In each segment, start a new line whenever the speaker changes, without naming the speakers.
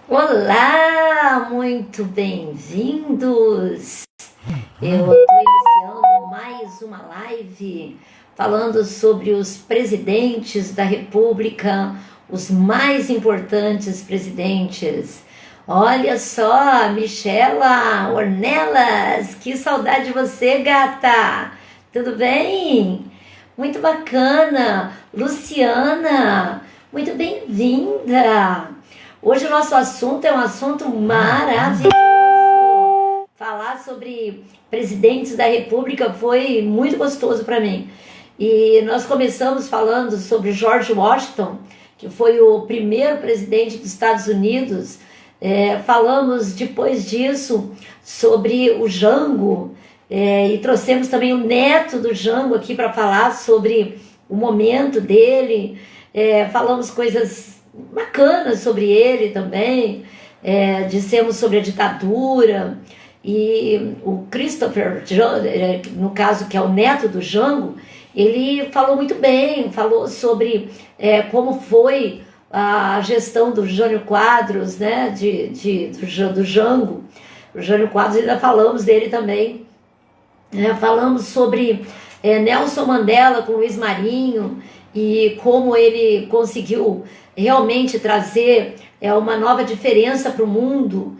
Olá, muito bem-vindos! Eu estou iniciando mais uma live falando sobre os presidentes da República, os mais importantes presidentes. Olha só, Michela Ornelas, que saudade de você, gata! Tudo bem? Muito bacana! Luciana, muito bem-vinda! Hoje o nosso assunto é um assunto maravilhoso. Falar sobre presidentes da República foi muito gostoso para mim. E nós começamos falando sobre George Washington, que foi o primeiro presidente dos Estados Unidos. Falamos depois disso sobre o Jango, e trouxemos também o neto do Jango aqui para falar sobre o momento dele. Falamos coisas bacanas sobre ele também, dissemos sobre a ditadura, e o Christopher, no caso, que é o neto do Jango, ele falou muito bem, falou sobre como foi a gestão do Jânio Quadros, né, do Jango. O Jânio Quadros, ainda falamos dele também. Falamos sobre Nelson Mandela com Luiz Marinho, e como ele conseguiu realmente trazer uma nova diferença para o mundo.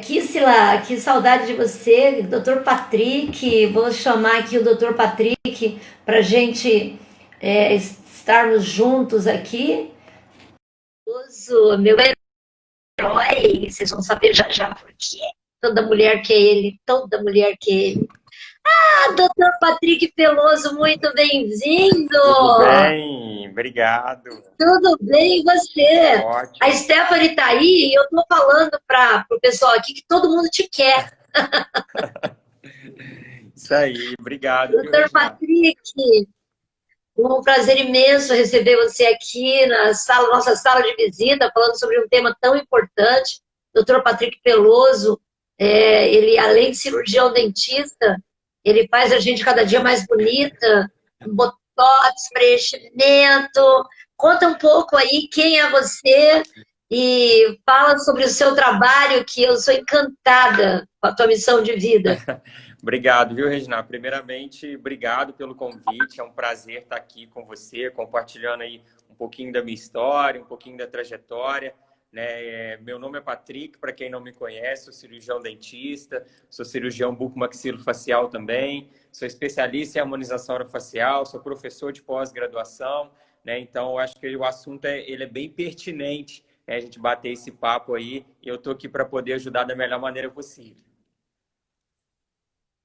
Que saudade de você, Dr. Patrick. Vou chamar aqui o Dr. Patrick para a gente estarmos juntos aqui. Meu herói, vocês vão saber já já porque toda mulher quer ele, toda mulher quer ele. Doutor Patrick Peloso, muito bem-vindo!
Tudo bem, obrigado.
Tudo bem, e você?
Ótimo.
A Stephanie tá aí e eu tô falando para o pessoal aqui que todo mundo te quer.
Isso aí, obrigado.
Doutor Patrick, um prazer imenso receber você aqui na nossa sala de visita, falando sobre um tema tão importante. Doutor Patrick Peloso, ele, além de cirurgião dentista, ele faz a gente cada dia mais bonita, botox, preenchimento. Conta um pouco aí quem é você e fala sobre o seu trabalho, que eu sou encantada com a tua missão de vida.
Obrigado, viu, Regina? Primeiramente, obrigado pelo convite. É um prazer estar aqui com você, compartilhando aí um pouquinho da minha história, um pouquinho da trajetória. Meu nome é Patrick, para quem não me conhece, sou cirurgião dentista, sou cirurgião bucomaxilofacial também, sou especialista em harmonização orofacial, sou professor de pós-graduação, então eu acho que o assunto ele é bem pertinente, a gente bater esse papo aí, e eu estou aqui para poder ajudar da melhor maneira possível.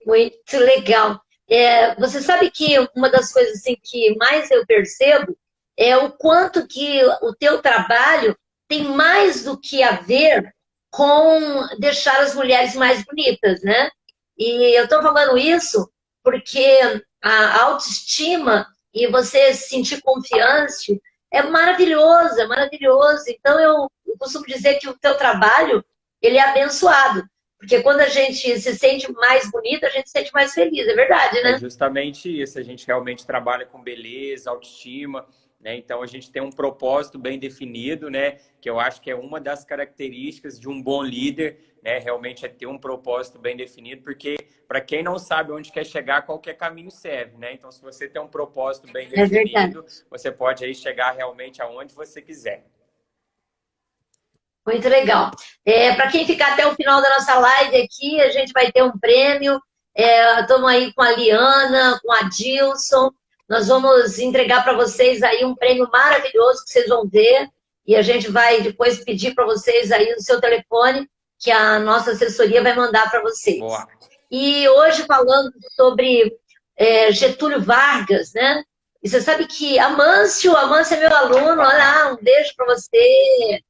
Muito legal. Você sabe que uma das coisas assim, que mais eu percebo é o quanto que o teu trabalho tem mais do que a ver com deixar as mulheres mais bonitas, né? E eu estou falando isso porque a autoestima e você se sentir confiante é maravilhoso, é maravilhoso. Então eu costumo dizer que o teu trabalho ele é abençoado, porque quando a gente se sente mais bonita, a gente se sente mais feliz, é verdade, né?
É justamente isso, a gente realmente trabalha com beleza, autoestima, então a gente tem um propósito bem definido, que eu acho que é uma das características de um bom líder, realmente é ter um propósito bem definido, porque para quem não sabe onde quer chegar, qualquer caminho serve, Então se você tem um propósito bem definido, você pode aí chegar realmente aonde você quiser.
Muito legal. Para quem ficar até o final da nossa live aqui, a gente vai ter um prêmio. Estamos aí com a Liana, com a Dilson. Nós vamos entregar para vocês aí um prêmio maravilhoso que vocês vão ver. E a gente vai depois pedir para vocês aí o seu telefone, que a nossa assessoria vai mandar para vocês.
Boa.
E hoje falando sobre Getúlio Vargas, né? E você sabe que Amâncio é meu aluno. Olha lá, um beijo para você.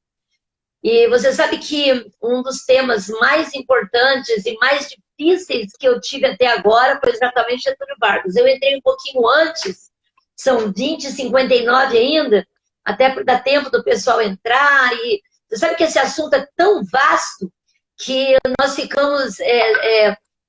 E você sabe que um dos temas mais importantes e mais difíceis que eu tive até agora foi exatamente Getúlio Vargas. Eu entrei um pouquinho antes, são 20h59 ainda, até para dar tempo do pessoal entrar. E você sabe que esse assunto é tão vasto que nós ficamos,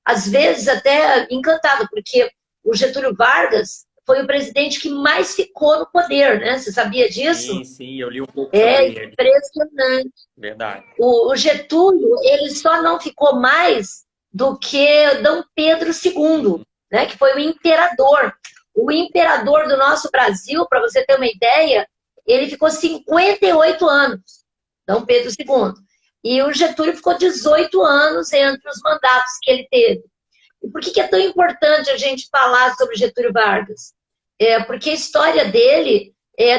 às vezes, até encantados, porque o Getúlio Vargas foi o presidente que mais ficou no poder, né? Você sabia disso?
Sim, sim, eu li um pouco sobre ele.
Impressionante.
Verdade.
O Getúlio, ele só não ficou mais do que Dom Pedro II, né? Que foi o imperador. O imperador do nosso Brasil, para você ter uma ideia, ele ficou 58 anos, Dom Pedro II. E o Getúlio ficou 18 anos entre os mandatos que ele teve. E por que é tão importante a gente falar sobre Getúlio Vargas? Porque a história dele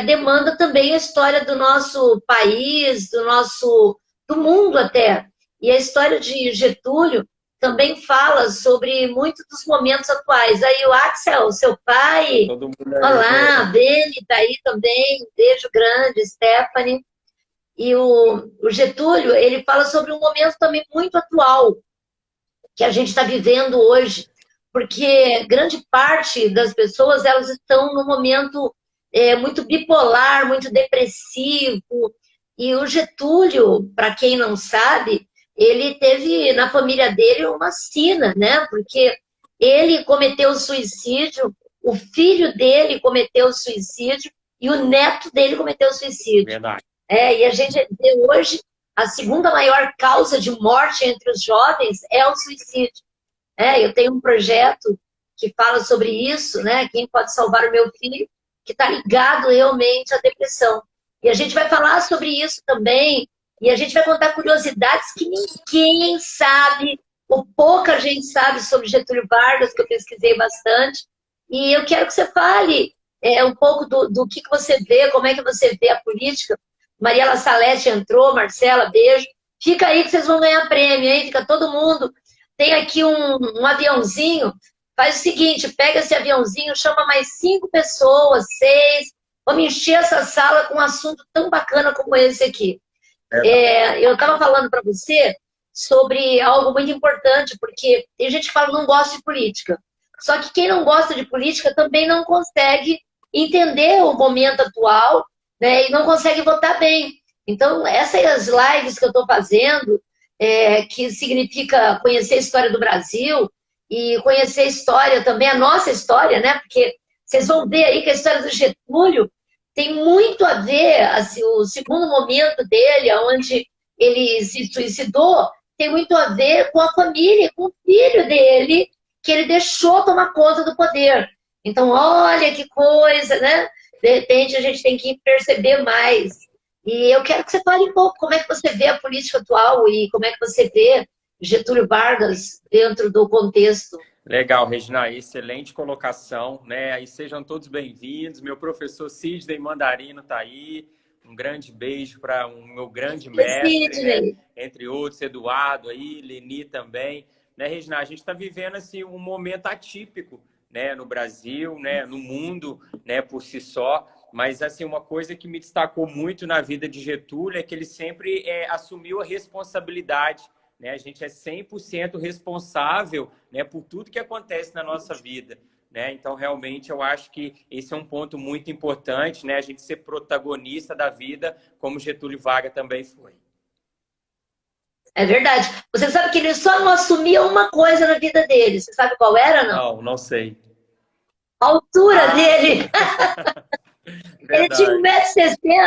demanda também a história do nosso país, do mundo até. E a história de Getúlio também fala sobre muitos dos momentos atuais. Aí o Axel, seu pai,
Todo mundo aí,
olá, Beni está aí também, beijo grande, Stephanie. E o Getúlio, ele fala sobre um momento também muito atual, que a gente está vivendo hoje, porque grande parte das pessoas, elas estão num momento muito bipolar, muito depressivo, e o Getúlio, para quem não sabe, ele teve na família dele uma sina, né? Porque ele cometeu suicídio, o filho dele cometeu suicídio e o neto dele cometeu suicídio.
verdade.
E a gente vê hoje a segunda maior causa de morte entre os jovens é o suicídio. Eu tenho um projeto que fala sobre isso, né? Quem pode salvar o meu filho, que está ligado realmente à depressão. E a gente vai falar sobre isso também, e a gente vai contar curiosidades que ninguém sabe, ou pouca gente sabe sobre Getúlio Vargas, que eu pesquisei bastante. E eu quero que você fale um pouco do que você vê, como é que você vê a política. Mariela Salete entrou, Marcela, beijo. Fica aí que vocês vão ganhar prêmio, hein? Fica todo mundo. Tem aqui um aviãozinho. Faz o seguinte, pega esse aviãozinho, chama mais 5 pessoas, 6. Vamos encher essa sala com um assunto tão bacana como esse aqui. Eu estava falando para você sobre algo muito importante, porque tem gente que fala que não gosta de política. Só que quem não gosta de política também não consegue entender o momento atual, né, e não consegue votar bem. Então, essas lives que eu estou fazendo, que significa conhecer a história do Brasil e conhecer a história também, a nossa história, né? Porque vocês vão ver aí que a história do Getúlio tem muito a ver, assim, o segundo momento dele, onde ele se suicidou, tem muito a ver com a família, com o filho dele, que ele deixou tomar conta do poder. Então, olha que coisa, né? De repente, a gente tem que perceber mais. E eu quero que você fale um pouco como é que você vê a política atual e como é que você vê Getúlio Vargas dentro do contexto.
Legal, Regina, excelente colocação, né? E sejam todos bem-vindos. Meu professor Sidney Mandarino está aí. Um grande beijo para o meu grande mestre, né? Entre outros, Eduardo aí, Leni também. Né, Regina, a gente está vivendo assim, um momento atípico, né, no Brasil, né, no mundo, né, por si só. Mas assim, uma coisa que me destacou muito na vida de Getúlio é que ele sempre assumiu a responsabilidade. Né? A gente é 100% responsável, né, por tudo que acontece na nossa vida. Né? Então, realmente, eu acho que esse é um ponto muito importante, né? A gente ser protagonista da vida, como Getúlio Vargas também foi.
É verdade. Você sabe que ele só não assumia uma coisa na vida dele. Você sabe qual era, não?
Não sei.
A altura dele. Ele tinha 1,60 m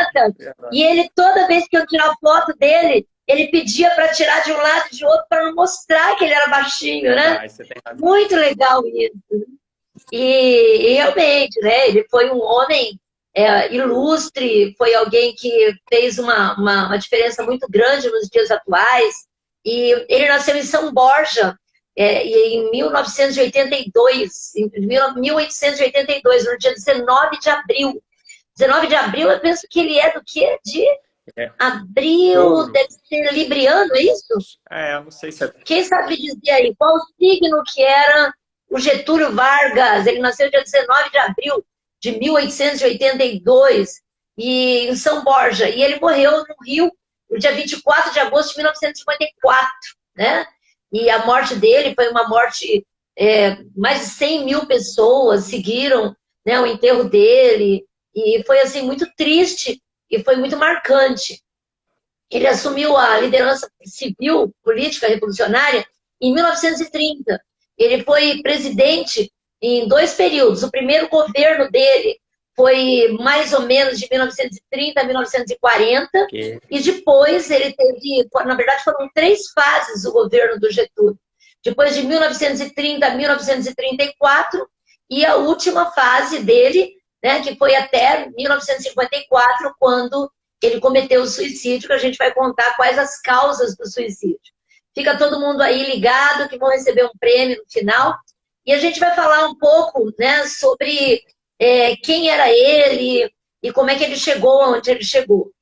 e ele, toda vez que eu tirar foto dele, ele pedia para tirar de um lado e de outro para não mostrar que ele era baixinho, né? Muito legal isso. E realmente, né? Ele foi um homem ilustre, foi alguém que fez uma diferença muito grande nos dias atuais. E ele nasceu em São Borja, em 1882, no dia 19 de abril. 19 de abril, eu penso que ele é do quê? De abril, deve ser libriano, é isso?
Eu não sei se é...
Quem sabe dizer aí, qual o signo que era o Getúlio Vargas? Ele nasceu dia 19 de abril de 1882, em São Borja, e ele morreu no Rio no dia 24 de agosto de 1954, né? E a morte dele foi uma morte... mais de 100 mil pessoas seguiram, né, o enterro dele, e foi assim muito triste e foi muito marcante. Ele assumiu a liderança civil, política, revolucionária em 1930. Ele foi presidente em 2 períodos. O primeiro governo dele foi mais ou menos de 1930 a 1940,
Que...
e depois ele teve, na verdade foram 3 fases o governo do Getúlio. Depois de 1930 a 1934, e a última fase dele, né, que foi até 1954, quando ele cometeu o suicídio, que a gente vai contar quais as causas do suicídio. Fica todo mundo aí ligado, que vão receber um prêmio no final. E a gente vai falar um pouco, né, sobre quem era ele e como é que ele chegou aonde ele chegou.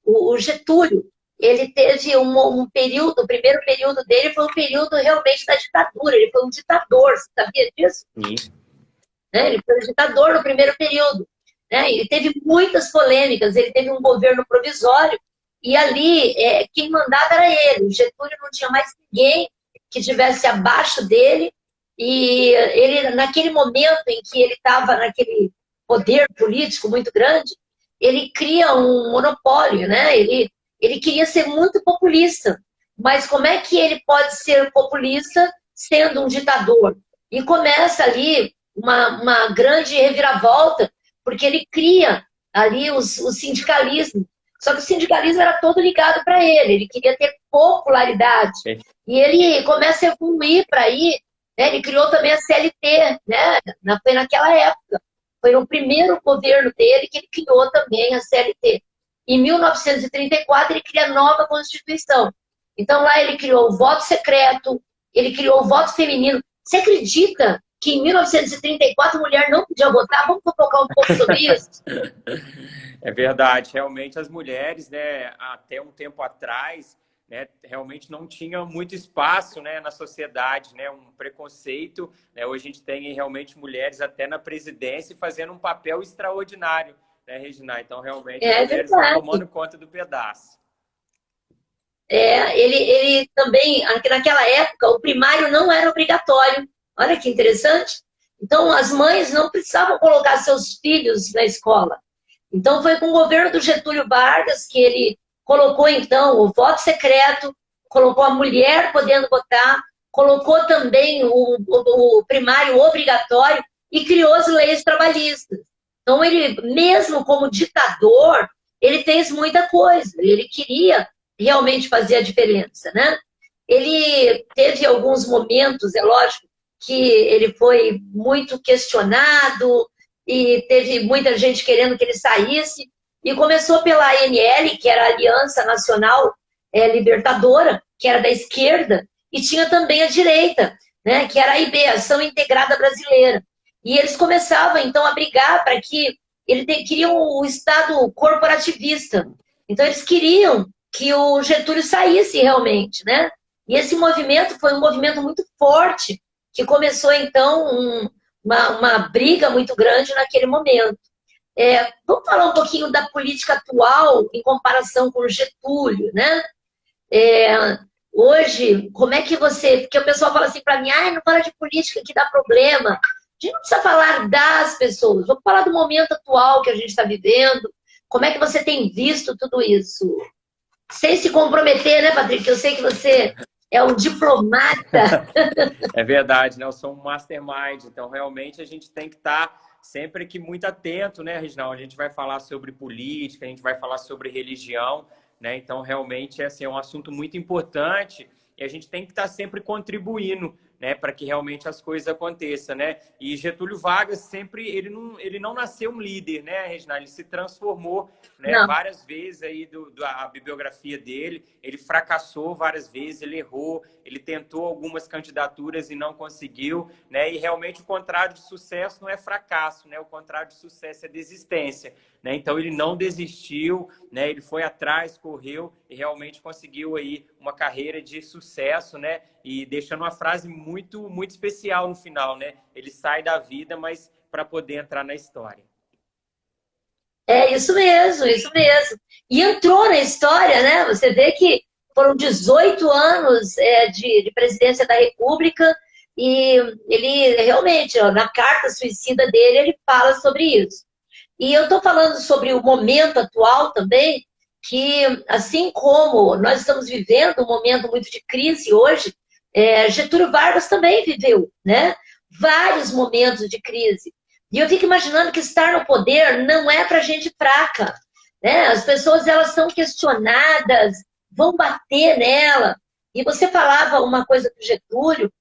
O Getúlio, ele teve um período, o primeiro período dele foi um período realmente da ditadura, ele foi um ditador, você sabia disso?
Sim.
Ele foi um ditador no primeiro período. Ele teve muitas polêmicas, ele teve um governo provisório, e ali quem mandava era ele. O Getúlio não tinha mais ninguém que estivesse abaixo dele, e ele, naquele momento em que ele estava naquele poder político muito grande, ele cria um monopólio, né? Ele queria ser muito populista, mas como é que ele pode ser populista sendo um ditador? E começa ali uma grande reviravolta, porque ele cria ali o sindicalismo. Só que o sindicalismo era todo ligado para ele queria ter popularidade. E ele começa a evoluir para aí, né? Ele criou também a CLT, né? Foi naquela época. Foi no primeiro governo dele que ele criou também a CLT. Em 1934, ele cria a nova Constituição. Então, lá ele criou o voto secreto, ele criou o voto feminino. Você acredita que em 1934 a mulher não podia votar? Vamos focar um pouco sobre isso?
É verdade. Realmente, as mulheres, né, até um tempo atrás, né, realmente não tinha muito espaço, né, na sociedade, né, um preconceito. Né? Hoje a gente tem realmente mulheres até na presidência fazendo um papel extraordinário, né, Regina? Então, realmente, as mulheres estão tomando conta do pedaço.
Ele também, naquela época, o primário não era obrigatório. Olha que interessante. Então, as mães não precisavam colocar seus filhos na escola. Então, foi com o governo do Getúlio Vargas que ele colocou, então, o voto secreto, colocou a mulher podendo votar, colocou também o primário obrigatório e criou as leis trabalhistas. Então, ele, mesmo como ditador, ele fez muita coisa. Ele queria realmente fazer a diferença, né? Ele teve alguns momentos, é lógico, que ele foi muito questionado e teve muita gente querendo que ele saísse. E começou pela ANL, que era a Aliança Nacional Libertadora, que era da esquerda, e tinha também a direita, né, que era a AIB, Ação Integrada Brasileira. E eles começavam, então, a brigar para que queriam o Estado corporativista. Então, eles queriam que o Getúlio saísse realmente, né? E esse movimento foi um movimento muito forte, que começou, então, uma briga muito grande naquele momento. Vamos falar um pouquinho da política atual em comparação com o Getúlio, né? Hoje, como é que você... Porque o pessoal fala assim para mim, não fala de política que dá problema. A gente não precisa falar das pessoas, vamos falar do momento atual que a gente está vivendo. Como é que você tem visto tudo isso? Sem se comprometer, né, Patrick? Eu sei que você é um diplomata.
É verdade, né? Eu sou um mastermind, então realmente a gente tem que estar sempre aqui muito atento, né, Reginaldo? A gente vai falar sobre política, a gente vai falar sobre religião, né? Então realmente assim, é um assunto muito importante e a gente tem que estar sempre contribuindo, né, para que realmente as coisas aconteçam, né? E Getúlio Vargas sempre, ele não nasceu um líder, né, Regina? Ele se transformou, né, várias vezes aí a bibliografia dele, ele fracassou várias vezes, ele errou, ele tentou algumas candidaturas e não conseguiu, né? E realmente o contrário de sucesso não é fracasso, né? O contrário de sucesso é desistência, né? Então ele não desistiu, né? Ele foi atrás, correu e realmente conseguiu aí uma carreira de sucesso, né? E deixando uma frase muito, muito especial no final, né? Ele sai da vida, mas para poder entrar na história.
Isso mesmo, isso mesmo. E entrou na história, né? Você vê que foram 18 anos de presidência da República e ele realmente, na carta suicida dele, ele fala sobre isso. E eu estou falando sobre o momento atual também, que assim como nós estamos vivendo um momento muito de crise hoje, Getúlio Vargas também viveu, né? Vários momentos de crise. E eu fico imaginando que estar no poder não é para gente fraca, né? As pessoas, elas são questionadas, vão bater nela. E você falava uma coisa do Getúlio,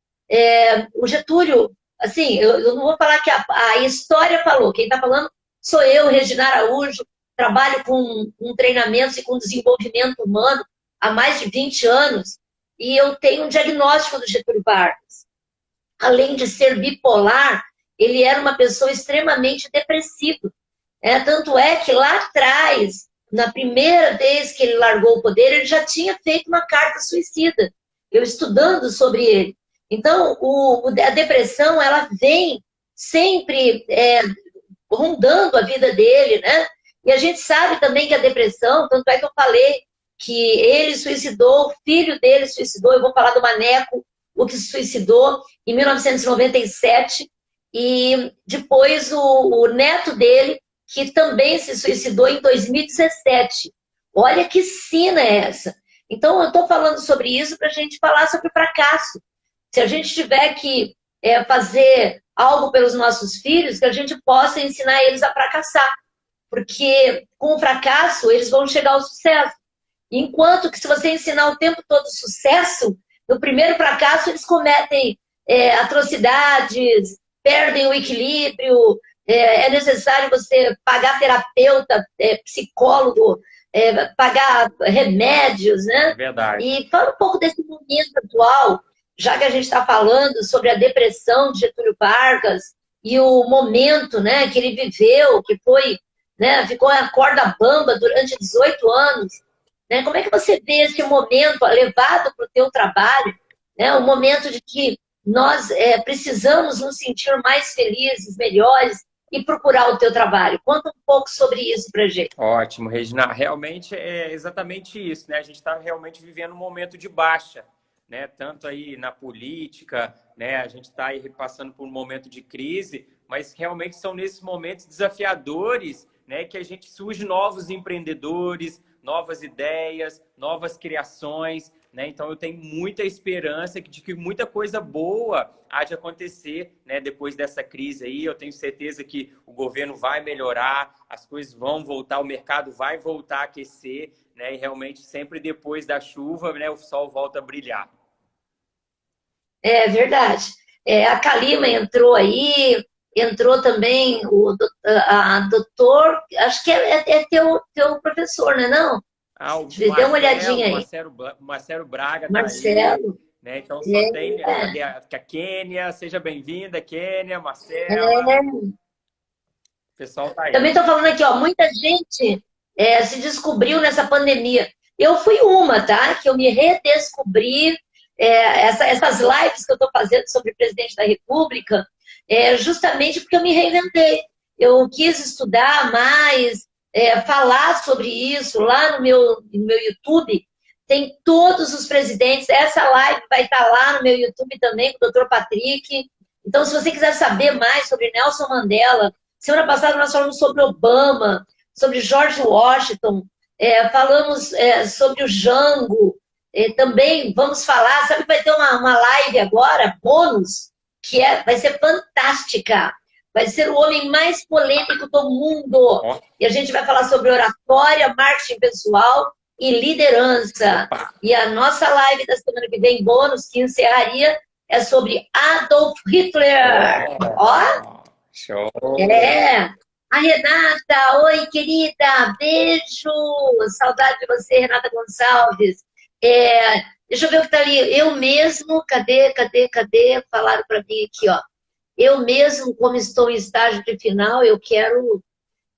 o Getúlio, assim, eu não vou falar que a história falou, quem está falando sou eu, Regina Araújo, trabalho com treinamentos e com desenvolvimento humano há mais de 20 anos, e eu tenho um diagnóstico do Getúlio Vargas. Além de ser bipolar, ele era uma pessoa extremamente depressiva. Tanto é que lá atrás, na primeira vez que ele largou o poder, ele já tinha feito uma carta suicida. Eu estudando sobre ele. Então, a depressão, ela vem sempre rondando a vida dele, né? E a gente sabe também que a depressão, tanto é que eu falei que ele suicidou, o filho dele suicidou, eu vou falar do Maneco, o que se suicidou em 1997, e depois o neto dele, que também se suicidou em 2017. Olha que sina é essa. Então, eu estou falando sobre isso para a gente falar sobre o fracasso. Se a gente tiver que fazer algo pelos nossos filhos, que a gente possa ensinar eles a fracassar. Porque com o fracasso, eles vão chegar ao sucesso. Enquanto que se você ensinar o tempo todo sucesso, no primeiro fracasso eles cometem atrocidades, perdem o equilíbrio, é necessário você pagar terapeuta, psicólogo, pagar remédios, né?
Verdade.
E fala um pouco desse momento atual, já que a gente está falando sobre a depressão de Getúlio Vargas e o momento, né, que ele viveu, que foi, né, ficou a corda bamba durante 18 anos. Né? Como é que você vê esse momento levado para o teu trabalho, né? O momento de que nós precisamos nos sentir mais felizes, melhores e procurar o teu trabalho? Conta um pouco sobre isso para a gente.
Ótimo, Regina. Realmente é exatamente isso, né? A gente está realmente vivendo um momento de baixa, né? Tanto aí na política, né? A gente está aí passando por um momento de crise, mas realmente são nesses momentos desafiadores, né, que a gente surge novos empreendedores, novas ideias, novas criações, né? Então eu tenho muita esperança de que muita coisa boa há de acontecer, né, depois dessa crise aí. Eu tenho certeza que o governo vai melhorar, as coisas vão voltar, o mercado vai voltar a aquecer, né? E realmente sempre depois da chuva, né, o sol volta a brilhar.
É verdade. A Kalima entrou aí, entrou também a doutor, acho que é teu professor, né, não?
Ah, o
Dê uma olhadinha aí.
Marcelo Braga tá aí,
Marcelo.
né? Então só tem cadê a Kênia, seja bem-vinda, Kênia, Marcela.
É.
O pessoal tá aí.
Também estou falando aqui, ó, muita gente se descobriu nessa pandemia. Eu fui uma, tá? Que eu me redescobri, essas lives que eu estou fazendo sobre o presidente da República, justamente porque eu me reinventei. Eu quis estudar mais, falar sobre isso lá no meu YouTube. Tem todos os presidentes. Essa live vai estar lá no meu YouTube também, com o Dr. Patrick. Então, se você quiser saber mais sobre Nelson Mandela, semana passada nós falamos sobre Obama, sobre George Washington, falamos sobre o Jango, também vamos falar, sabe que vai ter uma live agora, bônus, que vai ser fantástica. Vai ser o homem mais polêmico do mundo. E a gente vai falar sobre oratória, marketing pessoal e liderança. E a nossa live da semana que vem, bônus, que encerraria, é sobre Adolf Hitler. Ó!
Show!
A Renata, oi querida, beijo, saudade de você, Renata Gonçalves. Deixa eu ver o que tá ali, eu mesmo, cadê? Falaram para mim aqui, ó. Eu mesmo, como estou em estágio de final, eu quero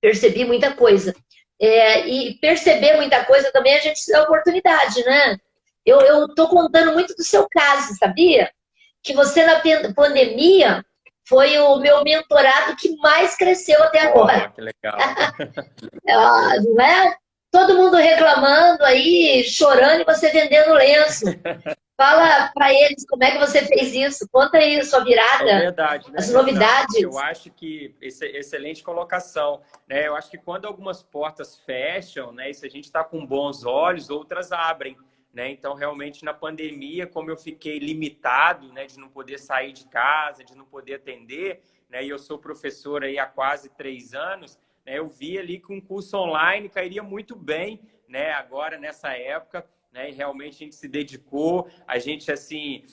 perceber muita coisa. E perceber muita coisa também a gente se dá oportunidade, né? Eu estou contando muito do seu caso, sabia? Que você na pandemia foi o meu mentorado que mais cresceu até agora.
Que legal.
Não é? Todo mundo reclamando aí, chorando e você vendendo lenço. Fala para eles como é que você fez isso. Conta aí a sua virada,
verdade, né?
As novidades.
Eu acho que excelente colocação, né? Eu acho que quando algumas portas fecham, né, e se a gente está com bons olhos, outras abrem. né? Então, realmente, na pandemia, como eu fiquei limitado, né, de não poder sair de casa, de não poder atender, né, e eu sou professor aí há quase 3 anos, né, eu vi ali que um curso online cairia muito bem, né, agora, nessa época, né, e realmente a gente se dedicou, a gente, assim,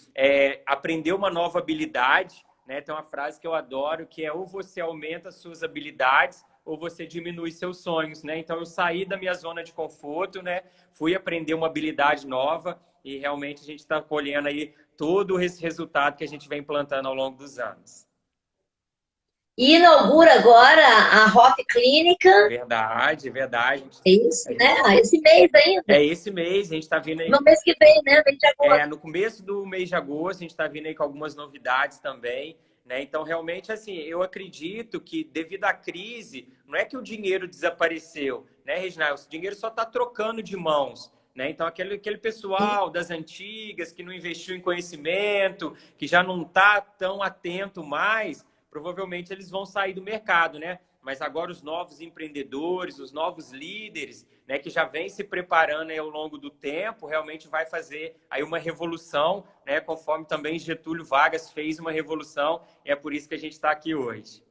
aprendeu uma nova habilidade, né? Tem uma frase que eu adoro, que é ou você aumenta suas habilidades ou você diminui seus sonhos, né? Então, eu saí da minha zona de conforto, né? Fui aprender uma habilidade nova e realmente a gente está colhendo aí todo esse resultado que a gente vem plantando ao longo dos anos.
E inaugura agora a Hoff Clínica.
Verdade, verdade.
É isso,
A
né?
gente...
Ah, esse mês ainda.
É esse mês, a gente está vindo aí.
No mês que vem, né? Mês de agosto.
No começo do mês de agosto, a gente está vindo aí com algumas novidades também, né? Então, realmente, assim, eu acredito que devido à crise, não é que o dinheiro desapareceu, né, Reginaldo? O dinheiro só está trocando de mãos, né? Então, aquele pessoal das antigas que não investiu em conhecimento, que já não está tão atento mais, provavelmente eles vão sair do mercado, né? Mas agora os novos empreendedores, os novos líderes, né, que já vem se preparando aí ao longo do tempo, realmente vai fazer aí uma revolução, né, conforme também Getúlio Vargas fez uma revolução, e é por isso que a gente está aqui hoje.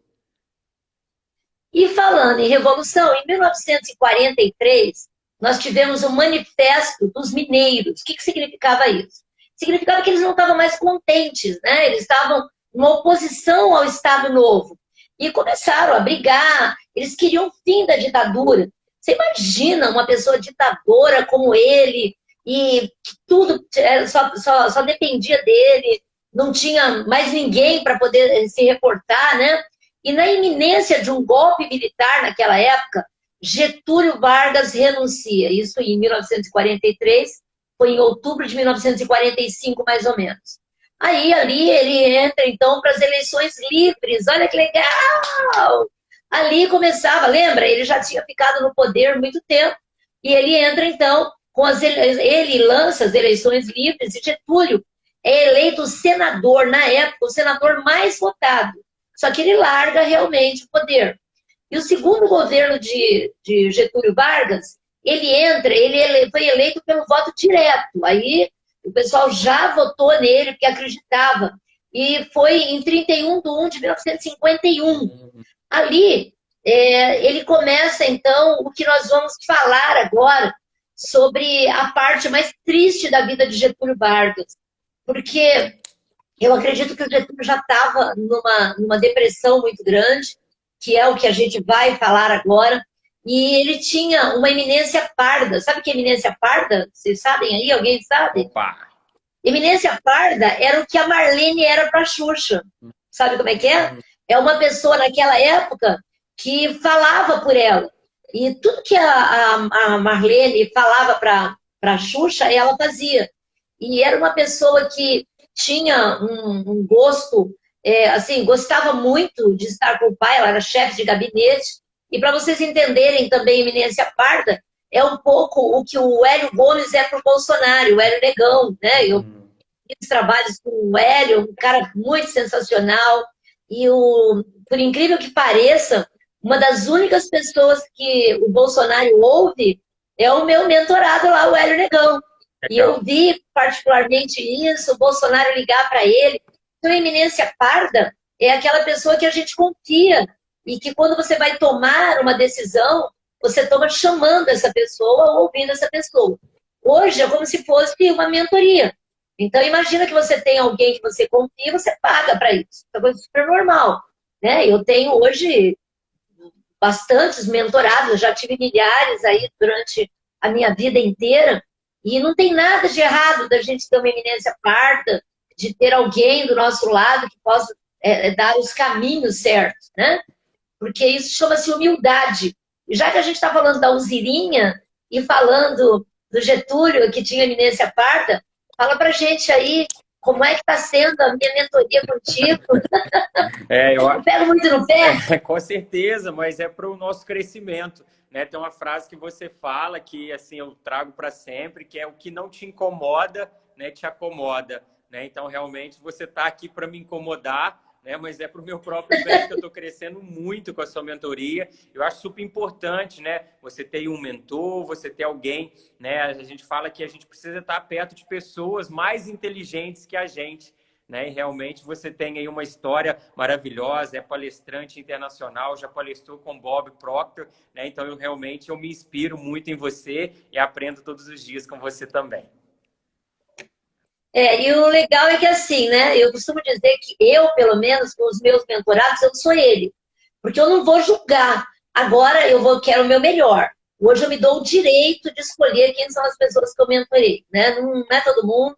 E falando em revolução, em 1943, nós tivemos o Manifesto dos Mineiros. O que significava isso? Significava que eles não estavam mais contentes, né? Eles estavam numa oposição ao Estado Novo. E começaram a brigar, eles queriam o fim da ditadura. Você imagina uma pessoa ditadora como ele, e tudo só dependia dele, não tinha mais ninguém para poder se reportar, né? E na iminência de um golpe militar naquela época, Getúlio Vargas renuncia. Isso em 1943, foi em outubro de 1945, mais ou menos. Aí, ali, ele entra, então, para as eleições livres. Olha que legal! Ali começava, lembra? Ele já tinha ficado no poder muito tempo. E ele entra, então, ele lança as eleições livres e Getúlio é eleito senador, na época, o senador mais votado. Só que ele larga realmente o poder. E o segundo governo de Getúlio Vargas, ele foi eleito pelo voto direto. Aí o pessoal já votou nele porque acreditava. E foi em 31 de 1 de 1951. Ali, ele começa, então, o que nós vamos falar agora sobre a parte mais triste da vida de Getúlio Vargas. Porque eu acredito que o Getúlio já estava numa depressão muito grande, que é o que a gente vai falar agora, e ele tinha uma eminência parda. Sabe o que é eminência parda? Vocês sabem aí? Alguém sabe?
Opa!
Eminência parda era o que a Marlene era para a Xuxa. Sabe como é que é? É uma pessoa naquela época que falava por ela. E tudo que a Marlene falava para a Xuxa, ela fazia. E era uma pessoa que tinha um gosto, assim, gostava muito de estar com o pai, ela era chefe de gabinete. E para vocês entenderem também Eminência Parda, é um pouco o que o Hélio Gomes é para o Bolsonaro, o Hélio Negão, né? Eu fiz trabalhos com o Hélio, um cara muito sensacional. E, por incrível que pareça, uma das únicas pessoas que o Bolsonaro ouve é o meu mentorado lá, o Hélio Negão. E eu vi particularmente isso, o Bolsonaro ligar para ele. Então, a eminência parda é aquela pessoa que a gente confia e que quando você vai tomar uma decisão, você toma chamando essa pessoa ou ouvindo essa pessoa. Hoje é como se fosse uma mentoria. Então, imagina que você tem alguém que você confia e você paga para isso. É uma coisa super normal, né? Eu tenho hoje bastantes mentorados, já tive milhares aí durante a minha vida inteira. E não tem nada de errado da gente ter uma eminência parda, de ter alguém do nosso lado que possa dar os caminhos certos, né? Porque isso chama-se humildade. E já que a gente está falando da Uzirinha e falando do Getúlio, que tinha eminência parda, fala pra gente aí como é que está sendo a minha mentoria contigo. Eu pego muito no pé?
Com certeza, mas é para o nosso crescimento. Né? Tem uma frase que você fala que assim eu trago para sempre, que é o que não te incomoda, né, te acomoda. Né? Então, realmente, você está aqui para me incomodar, né? Mas é para o meu próprio bem, que eu estou crescendo muito com a sua mentoria. Eu acho super importante, né? Você ter um mentor, você ter alguém, né? A gente fala que a gente precisa estar perto de pessoas mais inteligentes que a gente, né? E realmente você tem aí uma história maravilhosa, é palestrante internacional, já palestrou com Bob Proctor, né? Então eu me inspiro muito em você e aprendo todos os dias com você também.
E o legal é que assim, né? Eu costumo dizer que eu, pelo menos, com os meus mentorados, eu sou ele. Porque eu não vou julgar. Agora quero o meu melhor. Hoje eu me dou o direito de escolher quem são as pessoas que eu mentorei, né? Não é todo mundo.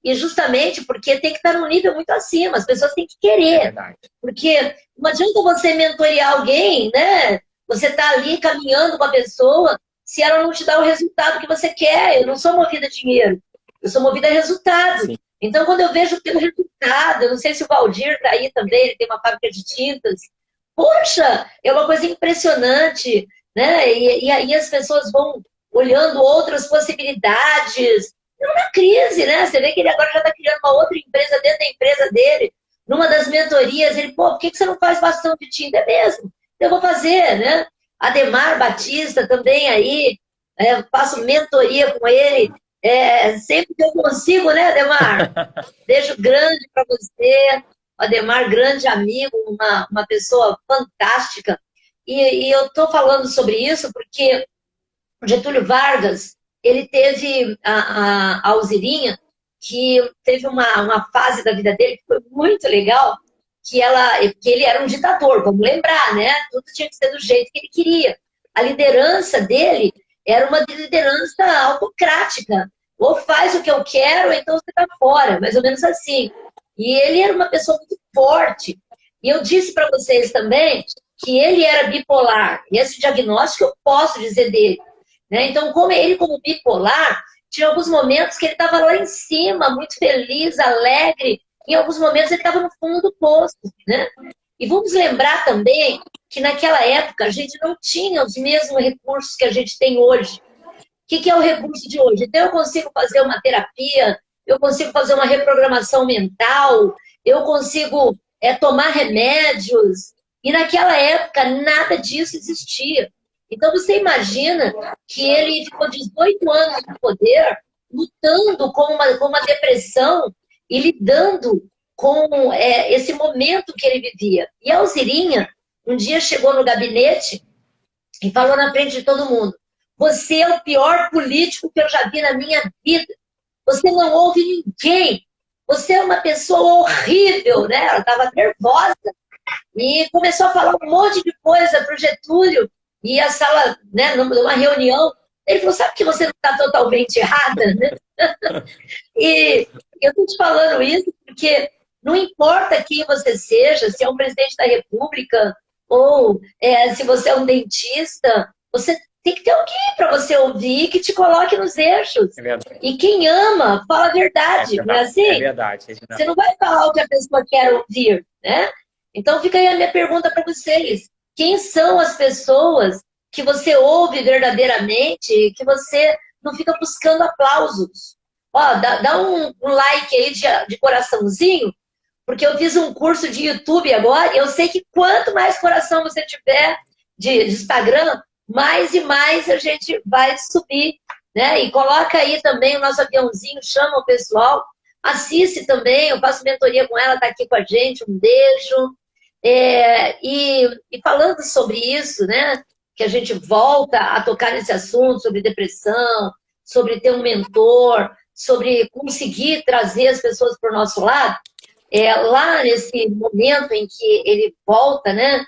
E justamente porque tem que estar num nível muito acima, as pessoas têm que querer.
É verdade.
Porque não adianta você mentorear alguém, né? Você tá ali caminhando com a pessoa, se ela não te dá o resultado que você quer. Eu não sou movida a dinheiro. Eu sou movida a resultado. Sim. Então, quando eu vejo o teu resultado, eu não sei se o Valdir está aí também, ele tem uma fábrica de tintas. Poxa, é uma coisa impressionante, né? E aí as pessoas vão olhando outras possibilidades. Numa crise, né? Você vê que ele agora já está criando uma outra empresa dentro da empresa dele. Numa das mentorias, ele, pô, por que você não faz bastão de tinta? É mesmo, eu vou fazer, né? Ademar Batista também aí, faço mentoria com ele. Sempre que eu consigo, né, Ademar? Beijo grande para você. Ademar, grande amigo, uma pessoa fantástica. E eu estou falando sobre isso porque o Getúlio Vargas, ele teve a Alzirinha, que teve uma fase da vida dele que foi muito legal, que ele era um ditador, vamos lembrar, né? Tudo tinha que ser do jeito que ele queria. A liderança dele era uma liderança autocrática. Ou faz o que eu quero, ou então você está fora, mais ou menos assim. E ele era uma pessoa muito forte. E eu disse para vocês também que ele era bipolar. E esse diagnóstico eu posso dizer dele. Né? Então, como bipolar, tinha alguns momentos que ele estava lá em cima, muito feliz, alegre. Em alguns momentos ele estava no fundo do poço. Né? E vamos lembrar também que naquela época a gente não tinha os mesmos recursos que a gente tem hoje. O que é o recurso de hoje? Então, eu consigo fazer uma terapia, eu consigo fazer uma reprogramação mental, eu consigo tomar remédios. E naquela época, nada disso existia. Então, você imagina que ele ficou 18 anos no poder, lutando com uma depressão e lidando com esse momento que ele vivia. E a Alzirinha, um dia chegou no gabinete e falou na frente de todo mundo: você é o pior político que eu já vi na minha vida. Você não ouve ninguém. Você é uma pessoa horrível, né? Ela estava nervosa e começou a falar um monte de coisa para o Getúlio. E a sala, né, numa reunião, ele falou: sabe que você não está totalmente errada? Né? E eu estou te falando isso porque não importa quem você seja, se é um presidente da República ou se você é um dentista, você tem que ter alguém para você ouvir que te coloque nos eixos. E quem ama, fala a verdade, não é assim?
É verdade.
Você não vai falar o que a pessoa quer ouvir, né? Então fica aí a minha pergunta para vocês. Quem são as pessoas que você ouve verdadeiramente e que você não fica buscando aplausos? Ó, dá um like aí de coraçãozinho, porque eu fiz um curso de YouTube agora e eu sei que quanto mais coração você tiver de Instagram, mais e mais a gente vai subir, né? E coloca aí também o nosso aviãozinho, chama o pessoal. A Cici também, eu faço mentoria com ela, tá aqui com a gente, um beijo. E falando sobre isso, né? Que a gente volta a tocar nesse assunto, sobre depressão, sobre ter um mentor, sobre conseguir trazer as pessoas para o nosso lado. Lá nesse momento em que ele volta, né?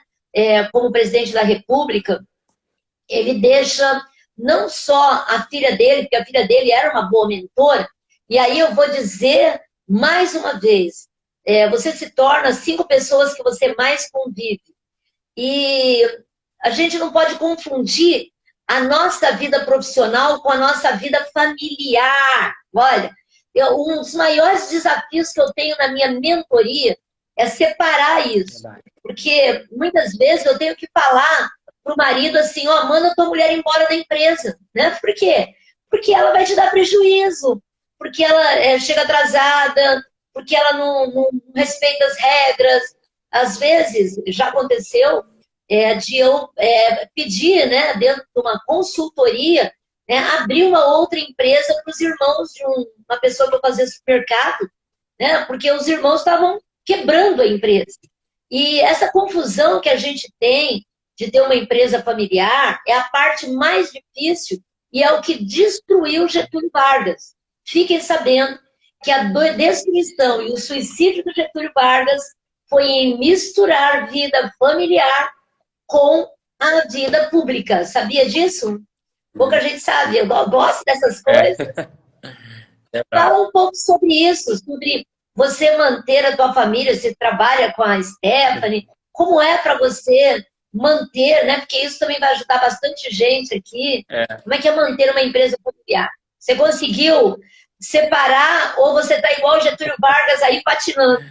Como presidente da República, ele deixa não só a filha dele, porque a filha dele era uma boa mentora, e aí eu vou dizer mais uma vez, você se torna 5 pessoas que você mais convive. E a gente não pode confundir a nossa vida profissional com a nossa vida familiar. Olha, um dos maiores desafios que eu tenho na minha mentoria é separar isso. Porque muitas vezes eu tenho que falar para o marido assim: ó, manda tua mulher embora da empresa. Né? Por quê? Porque ela vai te dar prejuízo, porque ela chega atrasada, porque ela não respeita as regras, às vezes, já aconteceu de eu pedir, né, dentro de uma consultoria, né, abrir uma outra empresa para os irmãos de uma pessoa que eu fazia supermercado, né, porque os irmãos estavam quebrando a empresa. E essa confusão que a gente tem de ter uma empresa familiar é a parte mais difícil e é o que destruiu Getúlio Vargas. Fiquem sabendo que a destruição e o suicídio do Getúlio Vargas foi em misturar vida familiar com a vida pública. Sabia disso? Pouca gente sabe. Eu gosto dessas coisas. Fala um pouco sobre isso, sobre você manter a tua família. Você trabalha com a Stephanie. Como é para você manter, né? Porque isso também vai ajudar bastante gente aqui. Como é que é manter uma empresa familiar? Você conseguiu separar ou você está igual o Getúlio Vargas aí patinando?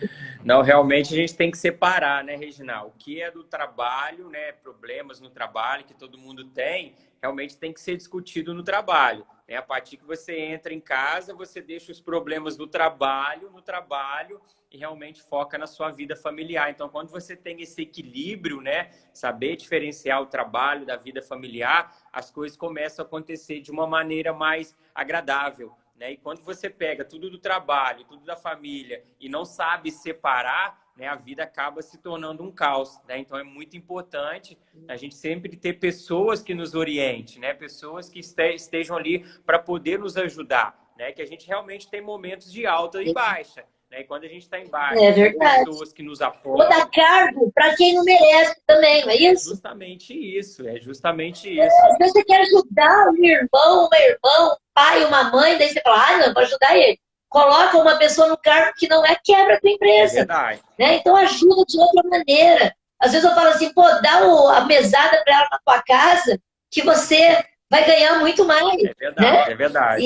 Não, realmente a gente tem que separar, né, Regina? O que é do trabalho, né, problemas no trabalho que todo mundo tem, realmente tem que ser discutido no trabalho. Né? A partir que você entra em casa, você deixa os problemas do trabalho no trabalho e realmente foca na sua vida familiar. Então, quando você tem esse equilíbrio, né, saber diferenciar o trabalho da vida familiar, as coisas começam a acontecer de uma maneira mais agradável. Né? E quando você pega tudo do trabalho, tudo da família e não sabe separar, né, a vida acaba se tornando um caos. Né? Então é muito importante a gente sempre ter pessoas que nos orientem, né? Pessoas que estejam ali para poder nos ajudar. Né? Que a gente realmente tem momentos de alta e baixa. Né? E quando a gente está em baixa, tem pessoas que nos apoiam.
Vou dar cargo para quem não merece também, não é isso?
É justamente isso, é justamente isso.
Se você quer ajudar um irmão, uma irmã, um pai, uma mãe, daí você fala, não, vou ajudar ele. Coloca uma pessoa no cargo que não é quebra a tua empresa.
É verdade.
Né? Então ajuda de outra maneira. Às vezes eu falo assim, pô, dá a mesada para ela na tua casa, que você vai ganhar muito mais.
É verdade,
né?
É verdade.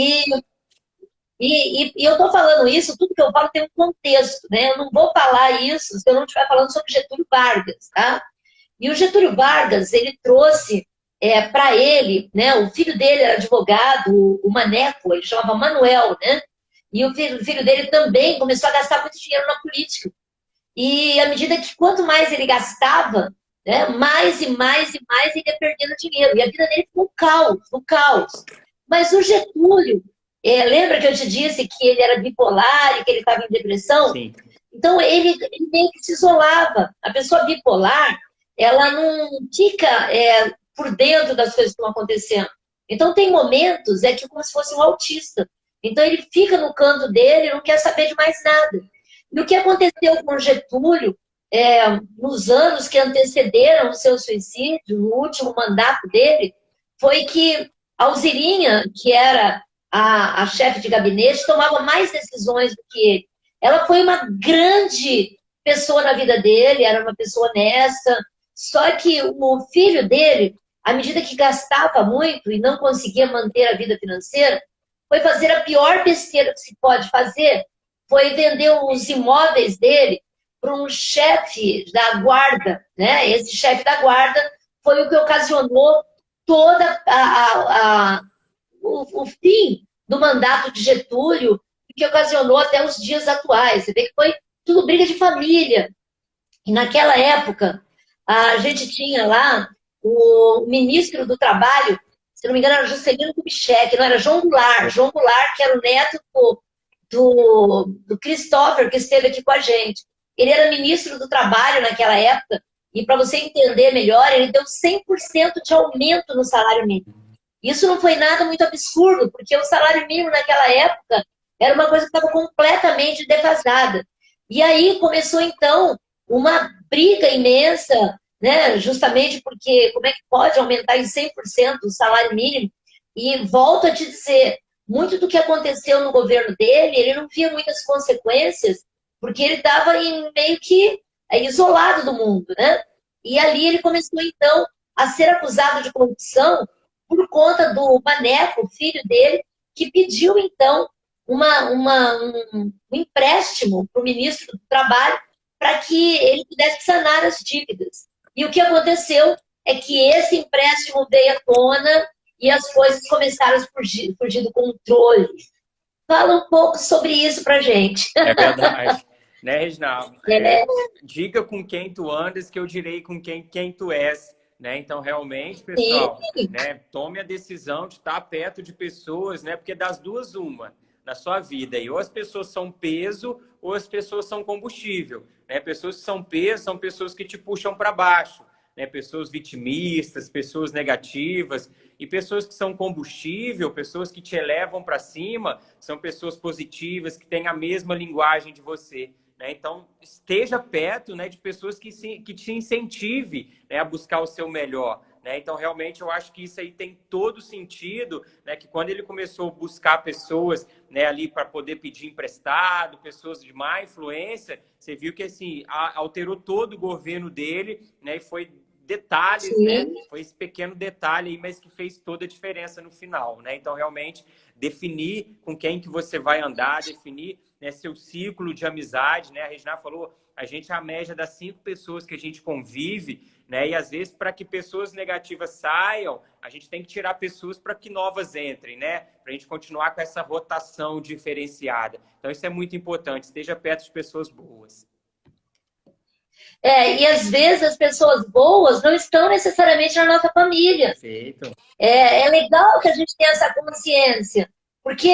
E eu estou falando isso, tudo que eu falo tem um contexto, né? Eu não vou falar isso se eu não estiver falando sobre Getúlio Vargas, tá? E o Getúlio Vargas, ele trouxe para ele, né? O filho dele era advogado, o Maneco, ele chamava Manuel, né? E o filho dele também começou a gastar muito dinheiro na política. E à medida que quanto mais ele gastava, né, mais e mais e mais ele ia perdendo dinheiro. E a vida dele ficou um caos. Mas o Getúlio, lembra que eu te disse que ele era bipolar e que ele estava em depressão?
Sim.
Então ele meio que se isolava. A pessoa bipolar, ela não fica por dentro das coisas que estão acontecendo. Então tem momentos que é como se fosse um autista. Então ele fica no canto dele e não quer saber de mais nada. E o que aconteceu com Getúlio nos anos que antecederam o seu suicídio, no último mandato dele, foi que a Alzirinha, que era a chefe de gabinete, tomava mais decisões do que ele. Ela foi uma grande pessoa na vida dele, era uma pessoa honesta, só que o filho dele, à medida que gastava muito e não conseguia manter a vida financeira, foi fazer a pior besteira que se pode fazer, foi vender os imóveis dele para um chefe da guarda, né? Esse chefe da guarda foi o que ocasionou toda o fim do mandato de Getúlio, que ocasionou até os dias atuais. Você vê que foi tudo briga de família. E naquela época, a gente tinha lá o ministro do Trabalho, se não me engano, era Juscelino Kubitschek, não era João Goulart. João Goulart, que era o neto do Christopher, que esteve aqui com a gente. Ele era ministro do Trabalho naquela época, e para você entender melhor, ele deu 100% de aumento no salário mínimo. Isso não foi nada muito absurdo, porque o salário mínimo naquela época era uma coisa que estava completamente defasada. E aí começou, então, uma briga imensa, né? Justamente porque como é que pode aumentar em 100% o salário mínimo? E volto a te dizer, muito do que aconteceu no governo dele, ele não via muitas consequências, porque ele estava meio que isolado do mundo, né? E ali ele começou, então, a ser acusado de corrupção por conta do Maneco, filho dele, que pediu, então, um empréstimo para o ministro do Trabalho para que ele pudesse sanar as dívidas. E o que aconteceu é que esse empréstimo veio à tona e as coisas começaram a fugir do controle. Fala um pouco sobre isso para gente.
É verdade. Né, Reginaldo?
É,
Diga com quem tu andas, que eu direi com quem tu és. Né? Então, realmente,
sim,
pessoal, né, tome a decisão de estar perto de pessoas, né, porque das duas, uma, na sua vida. E ou as pessoas são peso, ou as pessoas são combustível. Né? Pessoas que são peso são pessoas que te puxam para baixo. Né? Pessoas vitimistas, pessoas negativas. E pessoas que são combustível, pessoas que te elevam para cima, são pessoas positivas, que têm a mesma linguagem de você. Né? Então, esteja perto, né, de pessoas que te incentive, né, a buscar o seu melhor. Né? Então, realmente, eu acho que isso aí tem todo sentido, né, que quando ele começou a buscar pessoas, né, ali para poder pedir emprestado, pessoas de má influência, você viu que assim, alterou todo o governo dele, né, e foi detalhes, né?
sim.
Foi esse pequeno detalhe aí, mas que fez toda a diferença no final, né? Então, realmente, definir com quem que você vai andar, definir, né, seu ciclo de amizade, né? A Regina falou, a gente é a média das 5 pessoas que a gente convive, né? E às vezes, para que pessoas negativas saiam, a gente tem que tirar pessoas para que novas entrem, né? Para a gente continuar com essa rotação diferenciada. Então, isso é muito importante. Esteja perto de pessoas boas.
E às vezes as pessoas boas não estão necessariamente na nossa família.
Perfeito.
É legal que a gente tenha essa consciência, porque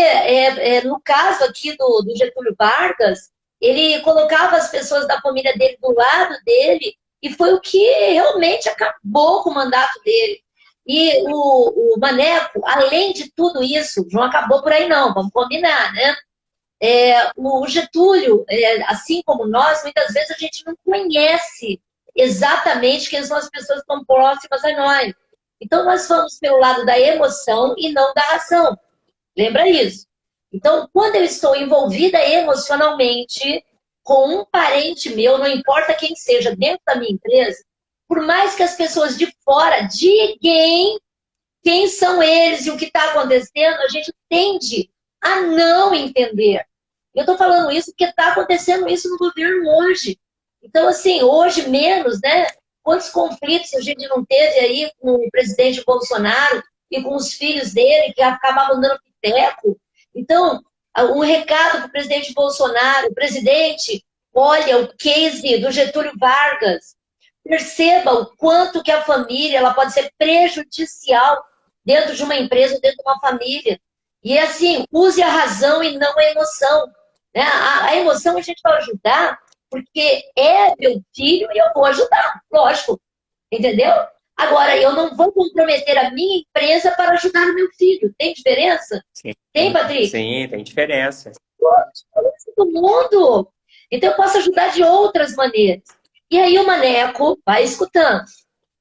no caso aqui do Getúlio Vargas, ele colocava as pessoas da família dele do lado dele, e foi o que realmente acabou com o mandato dele. E o Maneco, além de tudo isso, não acabou por aí não, vamos combinar, né? O Getúlio, assim como nós, muitas vezes a gente não conhece exatamente quem são as pessoas que estão próximas a nós. Então, nós vamos pelo lado da emoção e não da razão. Lembra isso? Então, quando eu estou envolvida emocionalmente com um parente meu, não importa quem seja, dentro da minha empresa, por mais que as pessoas de fora digam quem são eles e o que está acontecendo, a gente tende a não entender. Eu estou falando isso porque está acontecendo isso no governo hoje. Então, assim, hoje menos, né? Quantos conflitos a gente não teve aí com o presidente Bolsonaro e com os filhos dele, que acabavam dando piteco. Então, um recado para o presidente Bolsonaro: presidente, olha o case do Getúlio Vargas. Perceba o quanto que a família ela pode ser prejudicial dentro de uma empresa, dentro de uma família. E assim, use a razão e não a emoção. Né? A emoção a gente vai ajudar porque é meu filho e eu vou ajudar, lógico. Entendeu? Agora, eu não vou comprometer a minha empresa para ajudar o meu filho. Tem diferença?
Sim.
Tem, Patrick?
Sim, tem diferença.
Todo mundo. Então, eu posso ajudar de outras maneiras. E aí o Maneco vai escutando.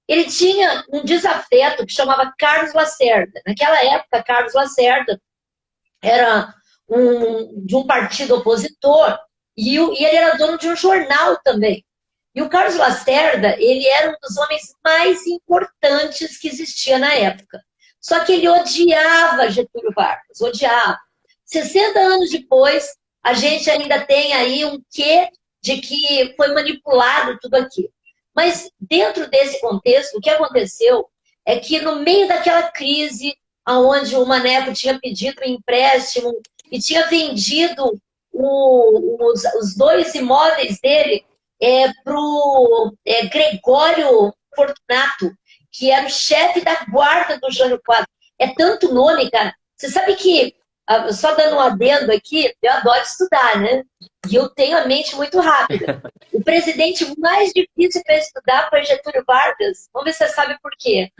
Ele tinha um desafeto que chamava Carlos Lacerda. Naquela época, Carlos Lacerda era de um partido opositor e ele era dono de um jornal também. E o Carlos Lacerda, ele era um dos homens mais importantes que existia na época. Só que ele odiava Getúlio Vargas, odiava. 60 anos depois, a gente ainda tem aí um quê de que foi manipulado tudo aquilo. Mas dentro desse contexto, o que aconteceu é que no meio daquela crise, onde o Maneco tinha pedido um empréstimo e tinha vendido os 2 imóveis dele para o Gregório Fortunato, que era o chefe da guarda do Jânio Quadros. É tanto nome, cara. Você sabe que, só dando um adendo aqui, eu adoro estudar, né? E eu tenho a mente muito rápida. O presidente mais difícil para estudar foi Getúlio Vargas. Vamos ver se você sabe por quê.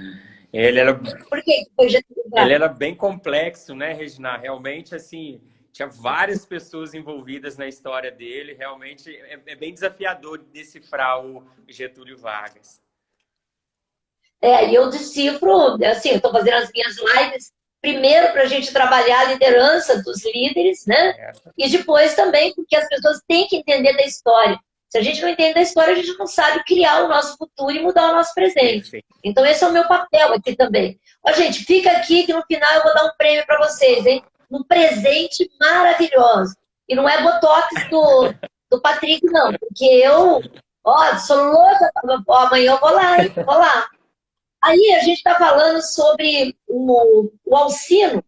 Ele era,
Por que foi Getúlio Vargas?
ele era bem complexo, né, Regina? Realmente, assim, tinha várias pessoas envolvidas na história dele. Realmente é bem desafiador decifrar o Getúlio Vargas.
E eu decifro, assim, eu estou fazendo as minhas lives, primeiro para a gente trabalhar a liderança dos líderes, né? E depois também porque as pessoas têm que entender da história. Se a gente não entende da história, a gente não sabe criar o nosso futuro e mudar o nosso presente.
Perfeito.
Então esse é o meu papel aqui também. Ó, gente, fica aqui que no final eu vou dar um prêmio para vocês, hein? Um presente maravilhoso. E não é botox do Patrick, não. Porque eu, sou louca. Amanhã eu vou lá, hein? Vou lá. Aí a gente está falando sobre o Alcino,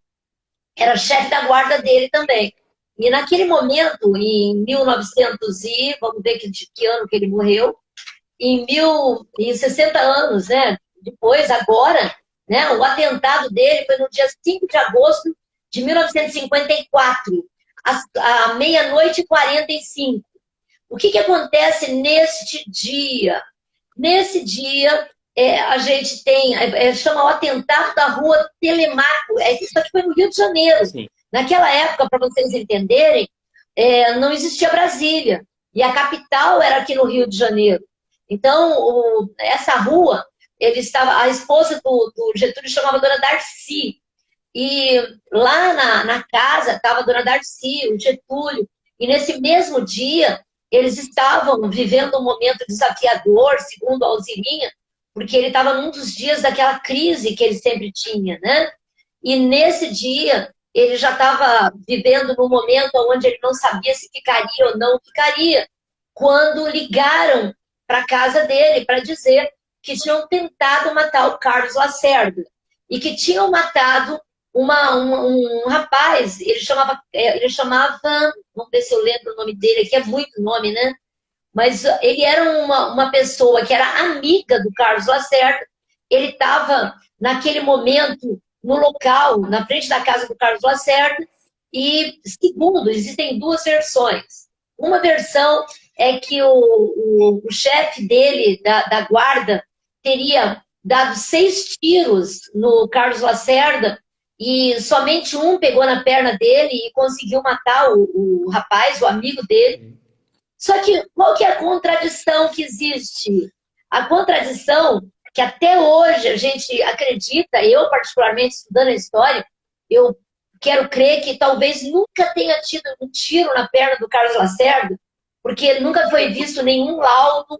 que era chefe da guarda dele também. E naquele momento, em 1900 e, vamos ver de que ano que ele morreu, em 60 anos, né? Depois, agora, né? O atentado dele foi no dia 5 de agosto de 1954, à meia-noite e 45. O que acontece neste dia? Nesse dia, a gente tem, chama o atentado da rua Telemaco. Isso aqui foi no Rio de Janeiro.
Sim.
Naquela época, para vocês entenderem, não existia Brasília. E a capital era aqui no Rio de Janeiro. Então, essa rua, a esposa do Getúlio chamava Dona Darcy. E lá na casa estava a Dona Darcy, o Getúlio. E nesse mesmo dia, eles estavam vivendo um momento desafiador, segundo a Alzirinha, porque ele estava num dos dias daquela crise que ele sempre tinha, né? E nesse dia, ele já estava vivendo num momento onde ele não sabia se ficaria ou não ficaria, quando ligaram para a casa dele para dizer que tinham tentado matar o Carlos Lacerda e que tinham matado um rapaz, ele chamava, vamos ver se eu lembro o nome dele, aqui é muito nome, né? Mas ele era uma pessoa que era amiga do Carlos Lacerda, ele estava naquele momento no local, na frente da casa do Carlos Lacerda, e segundo, existem duas versões. Uma versão é que o chefe dele, da guarda, teria dado 6 tiros no Carlos Lacerda e somente um pegou na perna dele e conseguiu matar o rapaz, o amigo dele. Só que qual que é a contradição que existe? A contradição que até hoje a gente acredita, eu particularmente estudando a história, eu quero crer que talvez nunca tenha tido um tiro na perna do Carlos Lacerda, porque nunca foi visto nenhum laudo,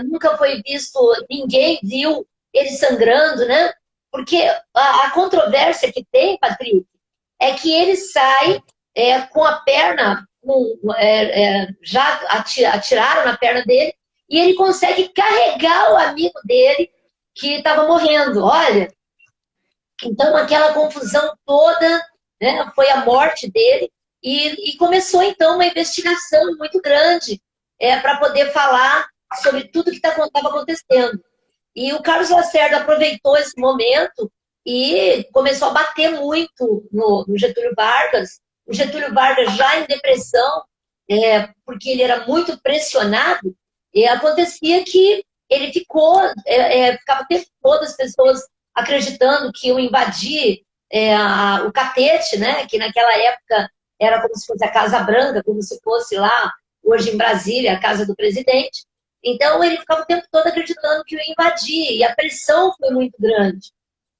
nunca foi visto, ninguém viu ele sangrando, né? Porque a controvérsia que tem, Patrick, é que ele sai com a perna, já atiraram na perna dele, e ele consegue carregar o amigo dele que estava morrendo. Olha, então aquela confusão toda, né, foi a morte dele, e começou então uma investigação muito grande para poder falar sobre tudo que estava acontecendo. E o Carlos Lacerda aproveitou esse momento e começou a bater muito no Getúlio Vargas. O Getúlio Vargas já em depressão, porque ele era muito pressionado, e acontecia que ele ficava o tempo todo as pessoas acreditando que iam invadir o Catete, né? Que naquela época era como se fosse a Casa Branca, como se fosse lá, hoje em Brasília, a casa do presidente. Então, ele ficava o tempo todo acreditando que ia invadir, e a pressão foi muito grande.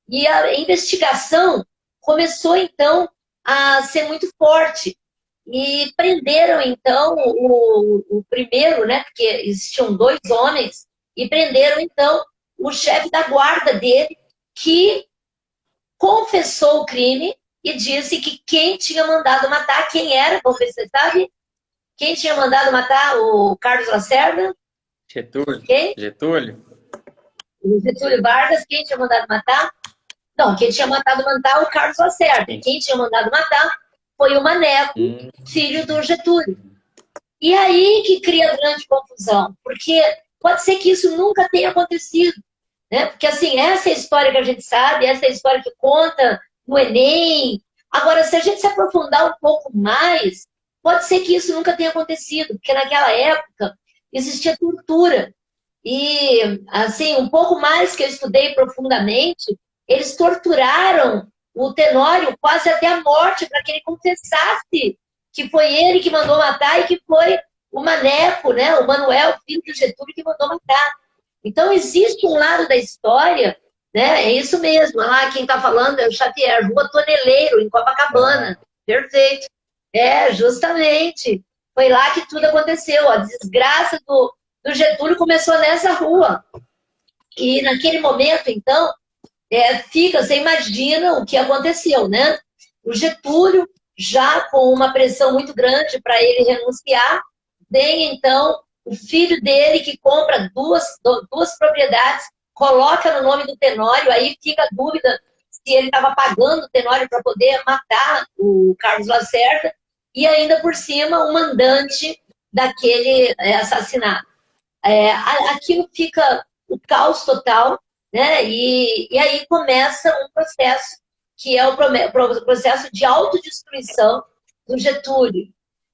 E a investigação começou, então, a ser muito forte. E prenderam, então, o primeiro, né, porque existiam 2 homens, e prenderam, então, o chefe da guarda dele, que confessou o crime e disse que quem tinha mandado matar, quem era, vamos ver se você sabe, quem tinha mandado matar o Carlos Lacerda?
Getúlio.
Quem?
Getúlio.
O Getúlio Vargas, quem tinha mandado matar? Não, quem tinha mandado matar o Carlos Lacerda. Sim. Quem tinha mandado matar foi o Maneco, filho do Getúlio. E aí que cria grande confusão, porque pode ser que isso nunca tenha acontecido, né? Porque assim, essa é a história que a gente sabe, essa é a história que conta no Enem. Agora, se a gente se aprofundar um pouco mais, pode ser que isso nunca tenha acontecido, porque naquela época existia tortura. E, assim, um pouco mais que eu estudei profundamente, eles torturaram o Tenório quase até a morte para que ele confessasse que foi ele que mandou matar e que foi o Maneco, né, o Manuel, filho do Getúlio, que mandou matar. Então, existe um lado da história, né, é isso mesmo. Lá, quem está falando é o Xavier, Rua Toneleiro, em Copacabana. Perfeito. Justamente. Foi lá que tudo aconteceu. A desgraça do Getúlio começou nessa rua. E naquele momento, então, você imagina o que aconteceu, né? O Getúlio, já com uma pressão muito grande para ele renunciar, vem, então, o filho dele que compra duas propriedades, coloca no nome do Tenório, aí fica a dúvida se ele estava pagando o Tenório para poder matar o Carlos Lacerda, e ainda por cima o mandante daquele assassinato. Aquilo fica o caos total, né? E aí começa um processo que é o processo de autodestruição do Getúlio.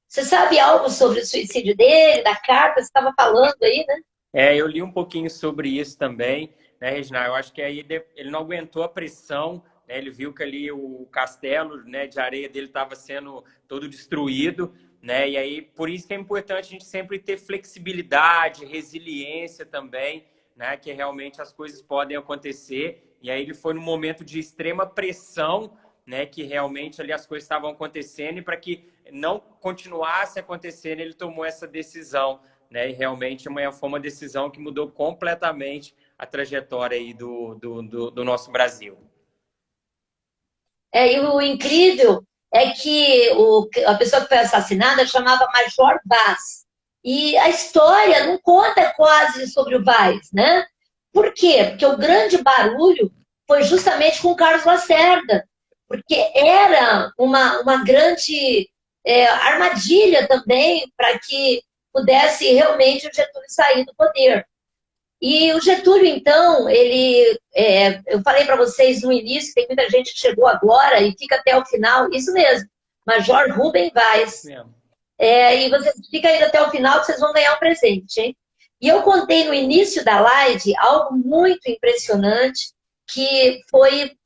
Você sabe algo sobre o suicídio dele, da carta? Você estava falando aí, né?
Eu li um pouquinho sobre isso também, né, Regina? Eu acho que aí ele não aguentou a pressão, né? Ele viu que ali o castelo, né, de areia dele estava sendo todo destruído, né? E aí, por isso que é importante a gente sempre ter flexibilidade, resiliência também, né? Que realmente as coisas podem acontecer. E aí ele foi num momento de extrema pressão, né? Que realmente ali as coisas estavam acontecendo e para que não continuasse acontecendo, ele tomou essa decisão, né? E realmente foi uma decisão que mudou completamente a trajetória aí do nosso Brasil.
E o incrível é que a pessoa que foi assassinada chamava Major Vaz. E a história não conta quase sobre o Vaz, né? Por quê? Porque o grande barulho foi justamente com o Carlos Lacerda, porque era uma grande armadilha também para que pudesse realmente o Getúlio sair do poder. E o Getúlio, então, eu falei para vocês no início, tem muita gente que chegou agora e fica até o final, isso mesmo, Major Rubem Vaz. E vocês ficam aí até o final que vocês vão ganhar um presente, hein? E eu contei no início da live algo muito impressionante, que foi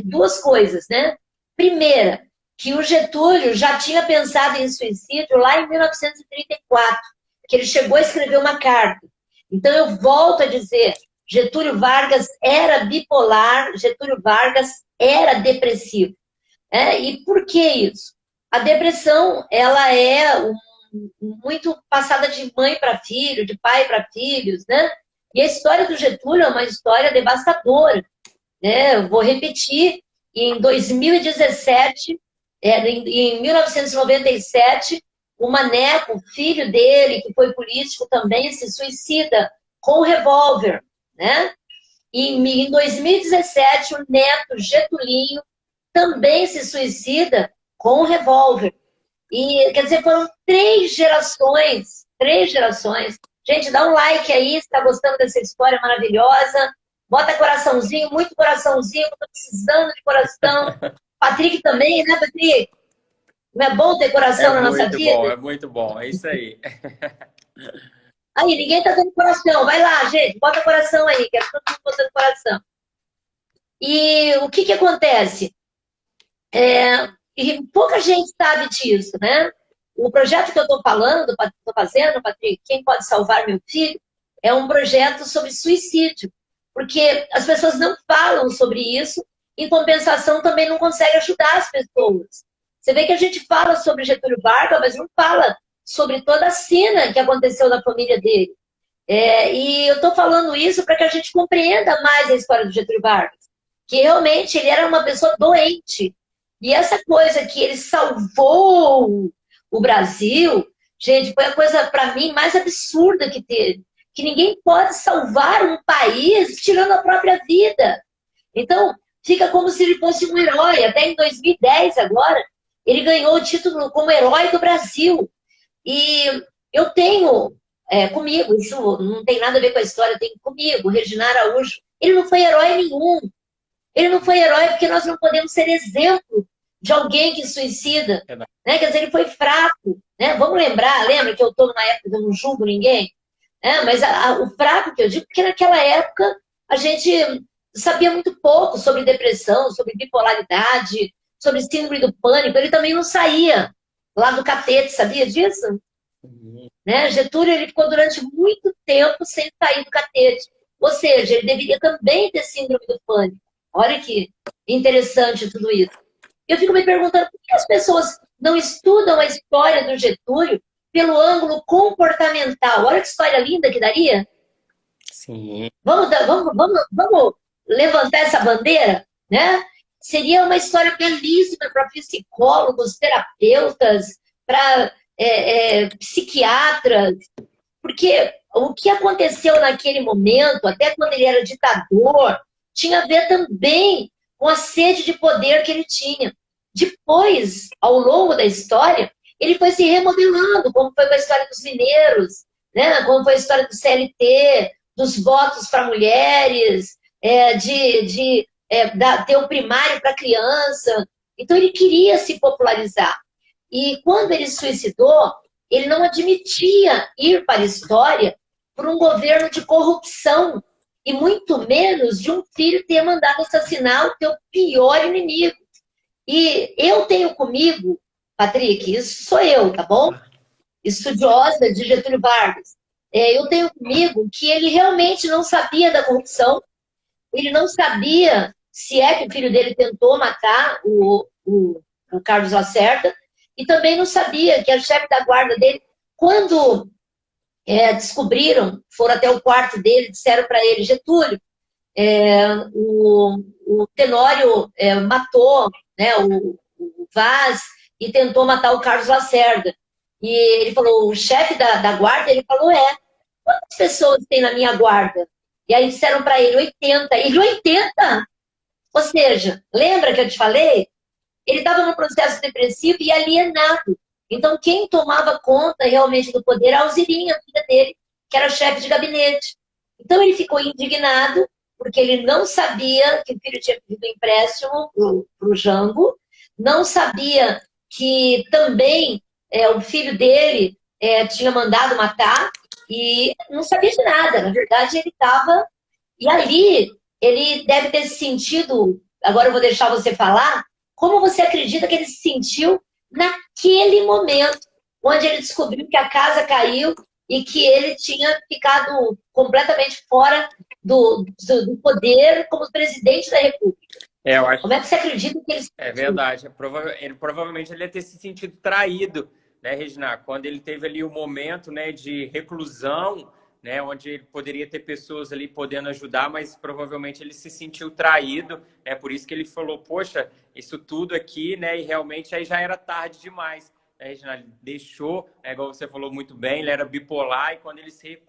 duas coisas, né? Primeira, que o Getúlio já tinha pensado em suicídio lá em 1934, que ele chegou a escrever uma carta. Então, eu volto a dizer, Getúlio Vargas era bipolar, Getúlio Vargas era depressivo. E por que isso? A depressão, ela é muito passada de mãe para filho, de pai para filhos, né? E a história do Getúlio é uma história devastadora, né? Eu vou repetir, em 2017, em 1997, o Maneco, filho dele, que foi político também, se suicida com um revólver, né? E em 2017, o neto Getulinho também se suicida com um revólver. E, quer dizer, foram 3 gerações. Gente, dá um like aí, se está gostando dessa história maravilhosa. Bota coraçãozinho, muito coraçãozinho, estou precisando de coração. Patrick também, né, Patrick? Não é bom ter coração na nossa vida?
É muito bom, é isso aí.
Aí, ninguém tá dando coração. Vai lá, gente, bota coração aí, quero todo mundo botando coração. E o que acontece? E pouca gente sabe disso, né? O projeto que eu estou falando, estou fazendo, Patrick, Quem Pode Salvar Meu Filho, é um projeto sobre suicídio. Porque as pessoas não falam sobre isso, em compensação também não conseguem ajudar as pessoas. Você vê que a gente fala sobre Getúlio Vargas, mas não fala sobre toda a cena que aconteceu na família dele. E eu estou falando isso para que a gente compreenda mais a história do Getúlio Vargas. Que realmente ele era uma pessoa doente. E essa coisa que ele salvou o Brasil, gente, foi a coisa, para mim, mais absurda que teve. Que ninguém pode salvar um país tirando a própria vida. Então, fica como se ele fosse um herói. Até em 2010, agora, ele ganhou o título como herói do Brasil. E eu tenho comigo, isso não tem nada a ver com a história, eu tenho comigo, Regina Araújo. Ele não foi herói nenhum. Ele não foi herói porque nós não podemos ser exemplo de alguém que suicida. Né? Quer dizer, ele foi fraco. Né? Vamos lembra que eu estou numa época que eu não julgo ninguém? Mas o fraco que eu digo, porque naquela época a gente sabia muito pouco sobre depressão, sobre bipolaridade, sobre síndrome do pânico. Ele também não saía lá do catete, sabia disso? Né? Getúlio ele ficou durante muito tempo sem sair do catete. Ou seja, ele deveria também ter síndrome do pânico. Olha que interessante tudo isso. Eu fico me perguntando por que as pessoas não estudam a história do Getúlio pelo ângulo comportamental. Olha que história linda que daria.
Sim.
Vamos levantar essa bandeira, né? Seria uma história belíssima para psicólogos, terapeutas, para psiquiatras, porque o que aconteceu naquele momento, até quando ele era ditador, tinha a ver também com a sede de poder que ele tinha. Depois, ao longo da história, ele foi se remodelando, como foi com a história dos mineiros, né? Como foi a história do CLT, dos votos para mulheres, ter o primário para criança. Então, ele queria se popularizar. E quando ele se suicidou, ele não admitia ir para a história por um governo de corrupção, e muito menos de um filho ter mandado assassinar o teu pior inimigo. E eu tenho comigo, Patrick, isso sou eu, tá bom? Estudiosa de Getúlio Vargas. Eu tenho comigo que ele realmente não sabia da corrupção, ele não sabia se é que o filho dele tentou matar o Carlos Lacerda, e também não sabia que a chefe da guarda dele, quando descobriram, foram até o quarto dele, disseram para ele, Getúlio, o Tenório matou, né, o Vaz e tentou matar o Carlos Lacerda. E ele falou, o chefe da guarda, ele falou, quantas pessoas tem na minha guarda? E aí disseram para ele, 80. Ele, 80? Ou seja, lembra que eu te falei? Ele estava no processo depressivo e alienado. Então, quem tomava conta realmente do poder era a Alzirinha, a filha dele, que era chefe de gabinete. Então, ele ficou indignado, porque ele não sabia que o filho tinha pedido empréstimo para o Jango, não sabia que também o filho dele tinha mandado matar, e não sabia de nada. Na verdade, ele estava... E ali, ele deve ter se sentido... Agora eu vou deixar você falar. Como você acredita que ele se sentiu naquele momento, onde ele descobriu que a casa caiu e que ele tinha ficado completamente fora do poder como presidente da República?
Eu acho...
Como é que você acredita que ele se sentiu?
É verdade. Provavelmente ele ia ter se sentido traído, né, Regina? Quando ele teve ali o momento, né, de reclusão, né, onde ele poderia ter pessoas ali podendo ajudar, mas provavelmente ele se sentiu traído, né, por isso que ele falou, poxa, isso tudo aqui, né, e realmente aí já era tarde demais, né, Regina? Ele deixou, igual você falou muito bem, ele era bipolar, e quando ele se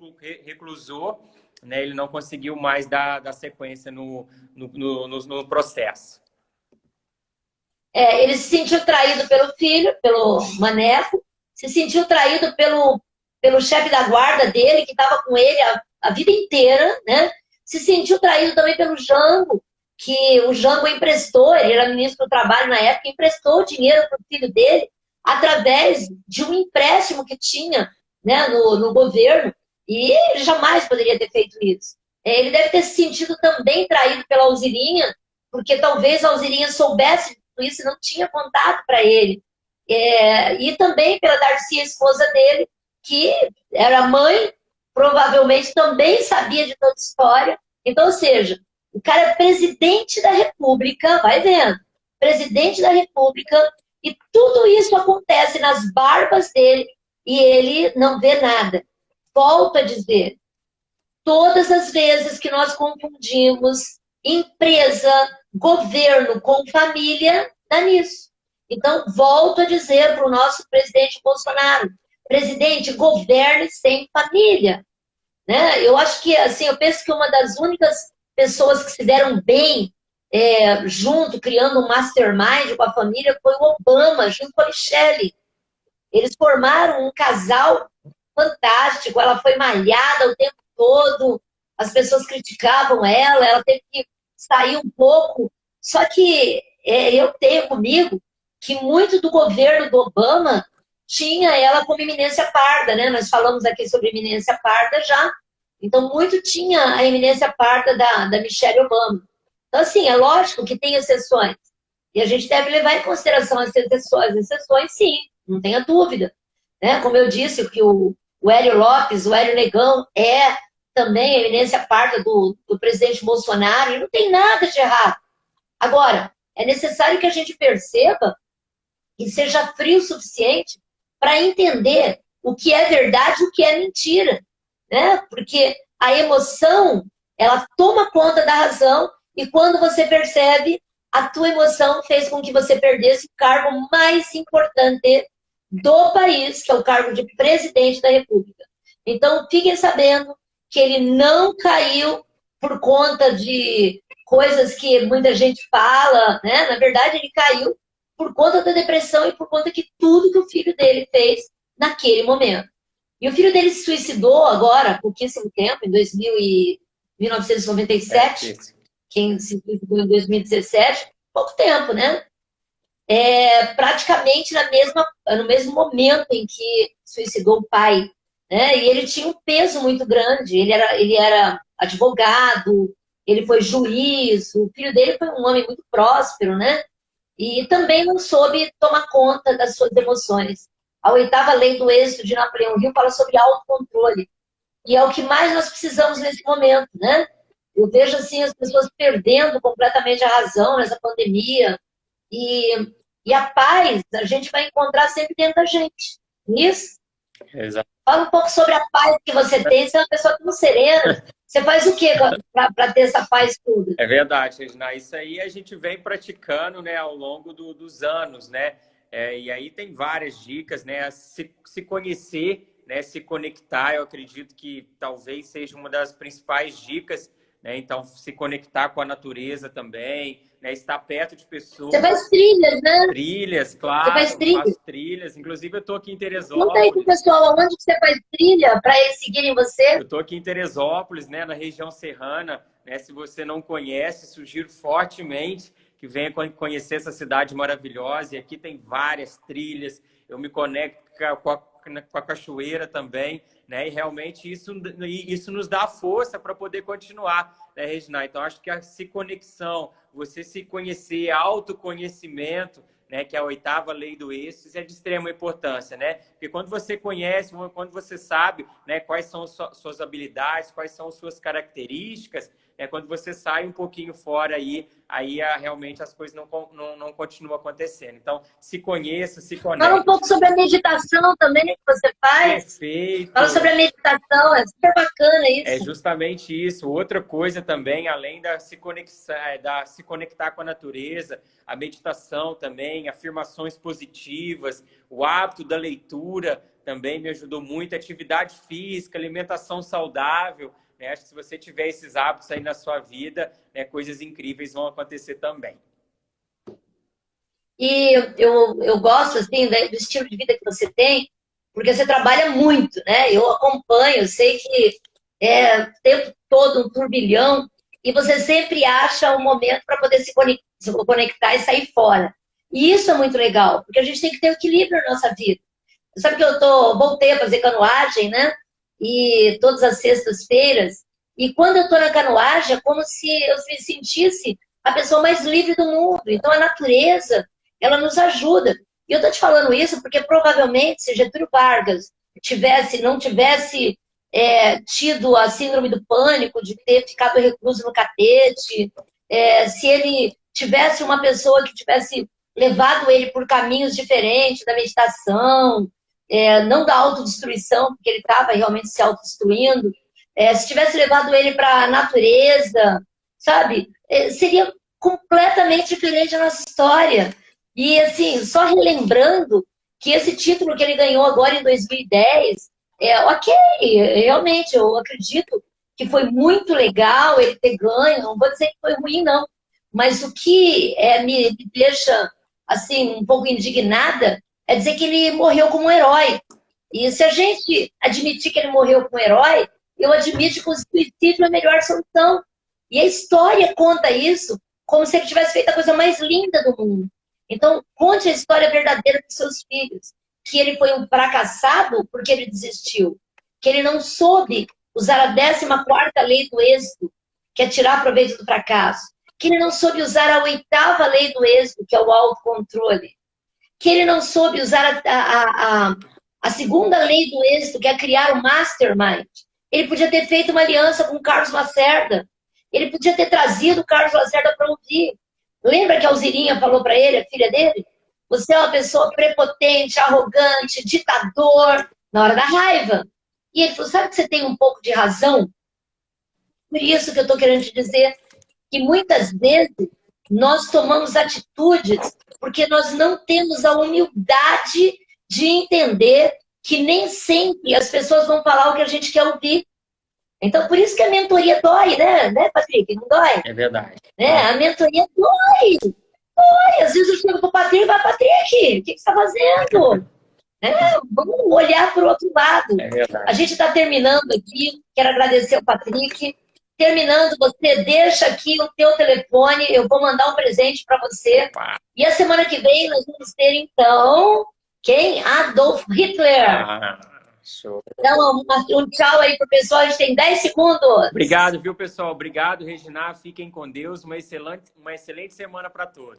reclusou, né, ele não conseguiu mais dar sequência no processo.
Ele se sentiu traído pelo filho, pelo Maneco, se sentiu traído pelo chefe da guarda dele, que estava com ele a vida inteira, né? Se sentiu traído também pelo Jango, que o Jango emprestou, ele era ministro do Trabalho na época, emprestou dinheiro para o filho dele através de um empréstimo que tinha, né, no governo, e ele jamais poderia ter feito isso. Ele deve ter se sentido também traído pela Alzirinha, porque talvez a Alzirinha soubesse isso e não tinha contado para ele. E também pela Darcy, a esposa dele, que era mãe, provavelmente também sabia de toda a história. Então, ou seja, o cara é presidente da República, vai vendo, presidente da República, e tudo isso acontece nas barbas dele e ele não vê nada. Volto a dizer, todas as vezes que nós confundimos empresa, governo com família, dá nisso. Então, volto a dizer para o nosso presidente Bolsonaro, presidente, governe sem família. Né? Eu acho que, assim, eu penso que uma das únicas pessoas que se deram bem junto, criando um mastermind com a família, foi o Obama, junto com a Michelle. Eles formaram um casal fantástico, ela foi malhada o tempo todo, as pessoas criticavam ela teve que sair um pouco. Só que eu tenho comigo que muito do governo do Obama tinha ela como eminência parda, né? Nós falamos aqui sobre eminência parda já. Então, muito tinha a eminência parda da Michelle Obama. Então, assim, é lógico que tem exceções. E a gente deve levar em consideração as exceções. Exceções, sim, não tenha dúvida. Né? Como eu disse, que o Hélio Lopes, o Hélio Negão, é também a eminência parda do presidente Bolsonaro, e não tem nada de errado. Agora, é necessário que a gente perceba e seja frio o suficiente para entender o que é verdade e o que é mentira. Né? Porque a emoção, ela toma conta da razão, e quando você percebe, a tua emoção fez com que você perdesse o cargo mais importante do país, que é o cargo de presidente da República. Então, fiquem sabendo que ele não caiu por conta de coisas que muita gente fala, né? Na verdade, ele caiu por conta da depressão e por conta de tudo que o filho dele fez naquele momento. E o filho dele se suicidou agora, há pouquíssimo tempo, em 1997, quem se suicidou em 2017, pouco tempo, né? Praticamente no mesmo momento em que suicidou o pai, né? E ele tinha um peso muito grande, ele era advogado, ele foi juiz, o filho dele foi um homem muito próspero, né? E também não soube tomar conta das suas emoções. A 8ª lei do êxito de Napoleão Hill fala sobre autocontrole. E é o que mais nós precisamos nesse momento, né? Eu vejo, assim, as pessoas perdendo completamente a razão nessa pandemia. E a paz a gente vai encontrar sempre dentro da gente. Isso?
Exato.
Fala um pouco sobre a paz que você tem. Você é uma pessoa tão serena. Você faz o quê para ter essa paz toda?
É verdade, Regina. Isso aí a gente vem praticando, né, ao longo dos anos, né? E aí tem várias dicas, né? Se conhecer, né? Se conectar, eu acredito que talvez seja uma das principais dicas, né? Então, se conectar com a natureza também, né? Estar perto de pessoas.
Você faz trilhas, né?
Trilhas, claro.
Você faz trilhas?
Faço trilhas. Inclusive, eu estou aqui em Teresópolis.
Conta aí pro pessoal, aonde que você faz trilha para eles seguirem você?
Eu estou aqui em Teresópolis, né? Na região serrana, né? Se você não conhece, sugiro fortemente que venha conhecer essa cidade maravilhosa. E aqui tem várias trilhas. Eu me conecto com a cachoeira também, né? E realmente isso nos dá força para poder continuar, né, Regina? Então, acho que a conexão, você se conhecer, autoconhecimento, né, que é a 8ª lei do êxito, isso é de extrema importância, né? Porque quando você conhece, quando você sabe, né, quais são suas habilidades, quais são suas características, quando você sai um pouquinho fora aí realmente as coisas não continuam acontecendo. Então, se conheça, se conecte.
Fala um pouco sobre a meditação também que você faz.
Perfeito.
Fala sobre a meditação, é super bacana isso.
É justamente isso. Outra coisa também, além da se conectar com a natureza, a meditação também, afirmações positivas, o hábito da leitura também me ajudou muito, atividade física, alimentação saudável. Acho que se você tiver esses hábitos aí na sua vida, coisas incríveis vão acontecer também.
E eu gosto, assim, do estilo de vida que você tem, porque você trabalha muito, né? Eu acompanho, eu sei que é o tempo todo um turbilhão, e você sempre acha um momento para poder se conectar e sair fora. E isso é muito legal, porque a gente tem que ter equilíbrio na nossa vida. Você sabe que voltei a fazer canoagem, né? E todas as sextas-feiras. E quando eu estou na canoagem, é como se eu me sentisse a pessoa mais livre do mundo. Então, a natureza, ela nos ajuda. E eu estou te falando isso porque, provavelmente, se Getúlio Vargas não tivesse tido a síndrome do pânico, de ter ficado recluso no catete, se ele tivesse uma pessoa que tivesse levado ele por caminhos diferentes da meditação, não da autodestruição, porque ele estava realmente se autodestruindo, se tivesse levado ele para a natureza, sabe? Seria completamente diferente a nossa história. E, assim, só relembrando que esse título que ele ganhou agora em 2010, ok, realmente, eu acredito que foi muito legal ele ter ganho, não vou dizer que foi ruim, não. Mas o que me deixa, assim, um pouco indignada é dizer que ele morreu como um herói. E se a gente admitir que ele morreu como um herói, eu admito que o suicídio é a melhor solução. E a história conta isso como se ele tivesse feito a coisa mais linda do mundo. Então, conte a história verdadeira dos seus filhos. Que ele foi um fracassado porque ele desistiu. Que ele não soube usar a 14ª lei do êxito, que é tirar proveito do fracasso. Que ele não soube usar a 8ª lei do êxito, que é o autocontrole. Que ele não soube usar a 2ª lei do êxito, que é criar o mastermind. Ele podia ter feito uma aliança com o Carlos Lacerda. Ele podia ter trazido o Carlos Lacerda para ouvir. Lembra que a Alzirinha falou para ele, a filha dele? Você é uma pessoa prepotente, arrogante, ditador, na hora da raiva. E ele falou, sabe que você tem um pouco de razão? Por isso que eu estou querendo te dizer que muitas vezes nós tomamos atitudes porque nós não temos a humildade de entender que nem sempre as pessoas vão falar o que a gente quer ouvir. Então, por isso que a mentoria dói, né, Patrick? Não dói?
É verdade.
A mentoria dói. Às vezes eu chego pro Patrick e vai, O que você está fazendo? Vamos olhar para o outro lado.
É verdade.
A gente está terminando aqui. Quero agradecer ao Patrick. Terminando, você deixa aqui o teu telefone. Eu vou mandar um presente para você.
Opa.
E a semana que vem nós vamos ter, então, quem? Adolf Hitler.
Ah, show.
Então, um tchau aí pro pessoal. A gente tem 10 segundos.
Obrigado, viu, pessoal? Obrigado, Regina. Fiquem com Deus. Uma excelente semana para todos.